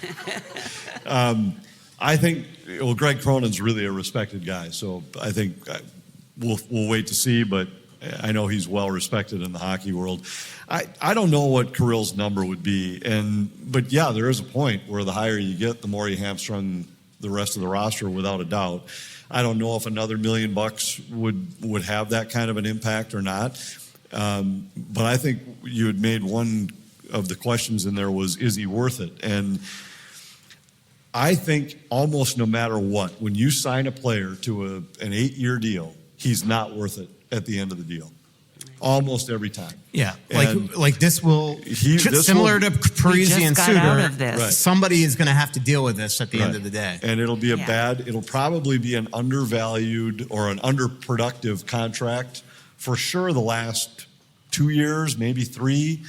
Speaker 2: I think, well, Greg Cronin's really a respected guy, so I think we'll wait to see, but I know he's well respected in the hockey world. I don't know what Kirill's number would be, but yeah, there is a point where the higher you get, the more you hamstrung the rest of the roster, without a doubt. I don't know if another $1 million would have that kind of an impact or not. But I think you had made one of the questions in there was, is he worth it? And I think almost no matter what, when you sign a player to an 8-year deal, he's not worth it at the end of the deal. Almost every time.
Speaker 1: Yeah, like this will, similar to Kaprizov and Suter,
Speaker 17: right.
Speaker 1: Somebody is going to have to deal with this at the end of the day.
Speaker 2: And it'll be it'll probably be an undervalued or an underproductive contract for sure the last 2 years, maybe 3.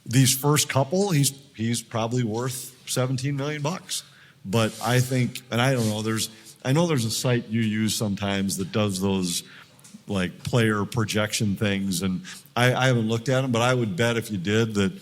Speaker 2: These first couple, he's probably worth $17 million. But I think, and I don't know, I know there's a site you use sometimes that does those like player projection things, and I haven't looked at them, but I would bet if you did that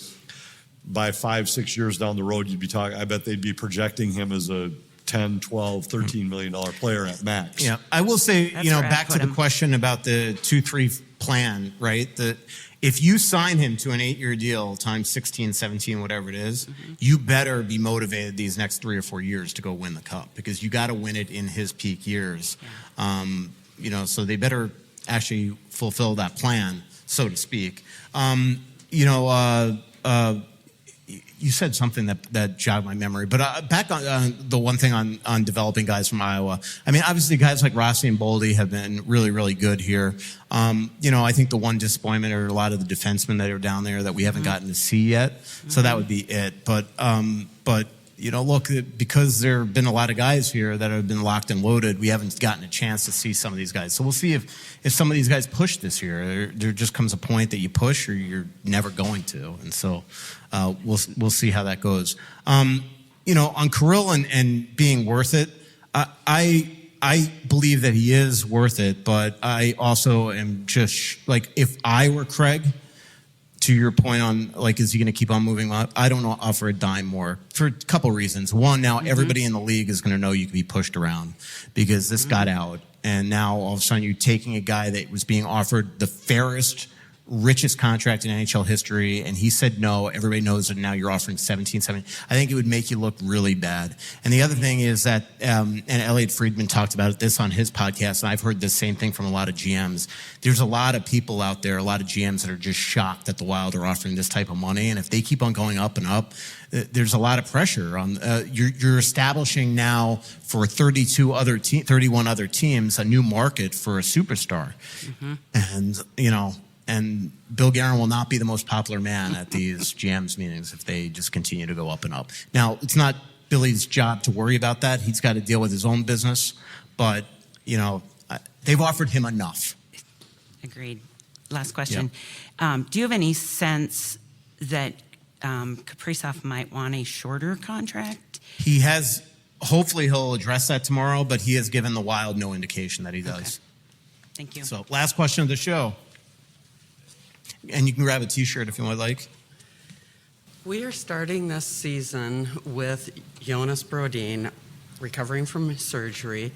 Speaker 2: by 5-6 years down the road, you'd be talking, I bet they'd be projecting him as a 10, 12, $13 million player at max.
Speaker 1: Yeah, I will say,
Speaker 17: That's where
Speaker 1: back
Speaker 17: I'd
Speaker 1: to
Speaker 17: put
Speaker 1: the question about the 2-3 plan, right? That if you sign him to an 8-year deal times 16, 17, whatever it is, you better be motivated these next 3 or 4 years to go win the cup, because you got to win it in his peak years. So they better actually fulfill that plan, so to speak. You said something that jogged my memory, but back on the one thing on developing guys from Iowa. I mean, obviously guys like Rossi and Boldy have been really, really good here. I think the one disappointment are a lot of the defensemen that are down there that we haven't gotten to see yet. So that would be it. But look, because there have been a lot of guys here that have been locked and loaded, we haven't gotten a chance to see some of these guys. So we'll see if some of these guys push this year. There just comes a point that you push or you're never going to. And so we'll see how that goes. On Kirill and being worth it, I believe that he is worth it, but I also am just like, if I were Craig, to your point on, like, is he going to keep on moving up? I don't offer a dime more for a couple reasons. One, now everybody in the league is going to know you can be pushed around because this got out. And now all of a sudden you're taking a guy that was being offered the fairest, richest contract in NHL history, and he said no. Everybody knows that now you're offering 17. I think it would make you look really bad. And the other thing is that, and Elliot Friedman talked about this on his podcast, and I've heard the same thing from a lot of GMs. There's a lot of people out there, a lot of GMs that are just shocked that the Wild are offering this type of money, and if they keep on going up and up, there's a lot of pressure on. You're establishing now for 31 other teams a new market for a superstar, and Bill Guerin will not be the most popular man at these GMs meetings if they just continue to go up and up. Now, it's not Billy's job to worry about that. He's got to deal with his own business, but they've offered him enough.
Speaker 17: Agreed. Last question. Do you have any sense that Kaprizov might want a shorter contract?
Speaker 1: He has. Hopefully he'll address that tomorrow, but he has given the Wild no indication that he does.
Speaker 17: Okay. Thank you.
Speaker 1: So, last question of the show. And you can grab a T-shirt if you would like.
Speaker 18: We are starting this season with Jonas Brodin recovering from surgery.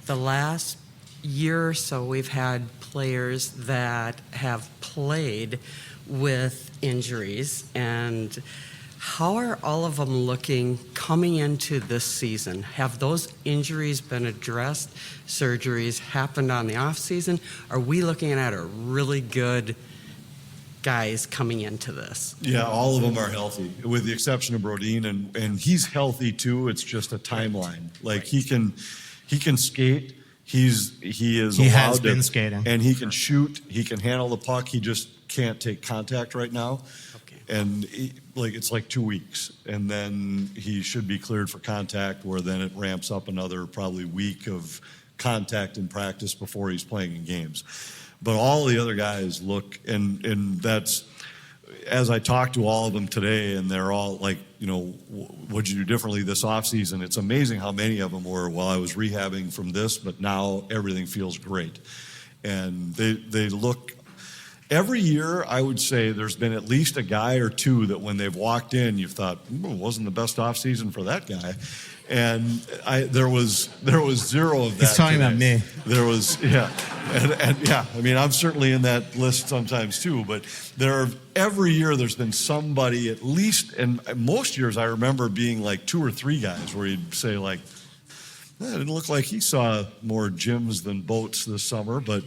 Speaker 18: The last year or so, we've had players that have played with injuries. And how are all of them looking coming into this season? Have those injuries been addressed? Surgeries happened on the off season? Are we looking at a really good guys coming into this?
Speaker 2: Yeah, all of them are healthy, with the exception of Brodin, and he's healthy too. It's just a timeline. Like he can skate. He has been
Speaker 1: skating,
Speaker 2: and he can shoot. He can handle the puck. He just can't take contact right now. Okay. And it's like 2 weeks, and then he should be cleared for contact. Where then it ramps up another probably week of contact in practice before he's playing in games. But all the other guys look, and that's, as I talked to all of them today, and they're all like, what'd you do differently this offseason? It's amazing how many of them were, well, I was rehabbing from this, but now everything feels great. and they look. Every year, I would say there's been at least a guy or two that when they've walked in, you've thought, it wasn't the best off season for that guy. And there was zero of that.
Speaker 1: He's talking about me.
Speaker 2: There was, yeah. And yeah, I mean, I'm certainly in that list sometimes too, but every year there's been somebody at least, and most years I remember being like 2 or 3 guys where you'd say like, it didn't look like he saw more gyms than boats this summer, but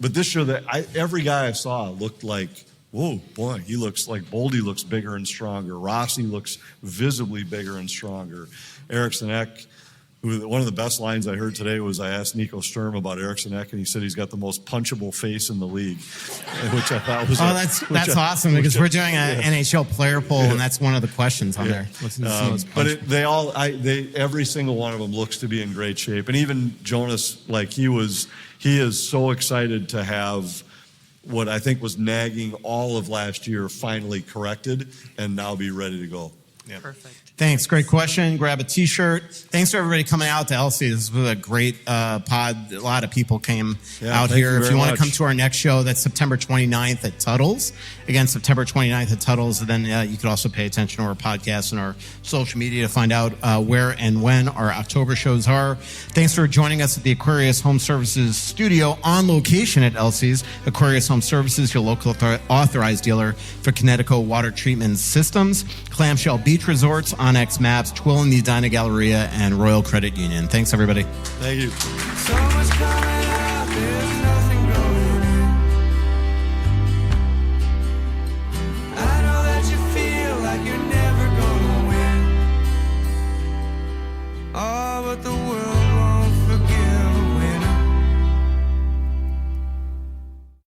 Speaker 2: this year, every guy I saw looked like, whoa, boy, he looks like Boldy looks bigger and stronger. Rossi looks visibly bigger and stronger. Eriksson Ek, one of the best lines I heard today was I asked Nico Sturm about Eriksson Ek, and he said he's got the most punchable face in the league, which I thought was
Speaker 1: that's awesome because we're doing an NHL player poll, and that's one of the questions on there.
Speaker 2: But every single one of them looks to be in great shape, and even Jonas, like he is so excited to have what I think was nagging all of last year finally corrected and now be ready to go.
Speaker 13: Yeah.
Speaker 18: Perfect.
Speaker 1: Thanks. Great question. Grab a T-shirt. Thanks for everybody coming out to Elsie. This was a great pod. A lot of people came out here. If you want to come to our next show, that's September 29th at Tuttle's. Again, September 29th at Tuttle's. And then you could also pay attention to our podcast and our social media to find out where and when our October shows are. Thanks for joining us at the Aquarius Home Services studio on location at Elsie's. Aquarius Home Services, your local authorized dealer for Connecticut water treatment systems. Clamshell Beach Resorts, Onyx Maps, Twill and the Edina Galleria, and Royal Credit Union. Thanks, everybody.
Speaker 2: Thank you.
Speaker 19: So much coming up, there's no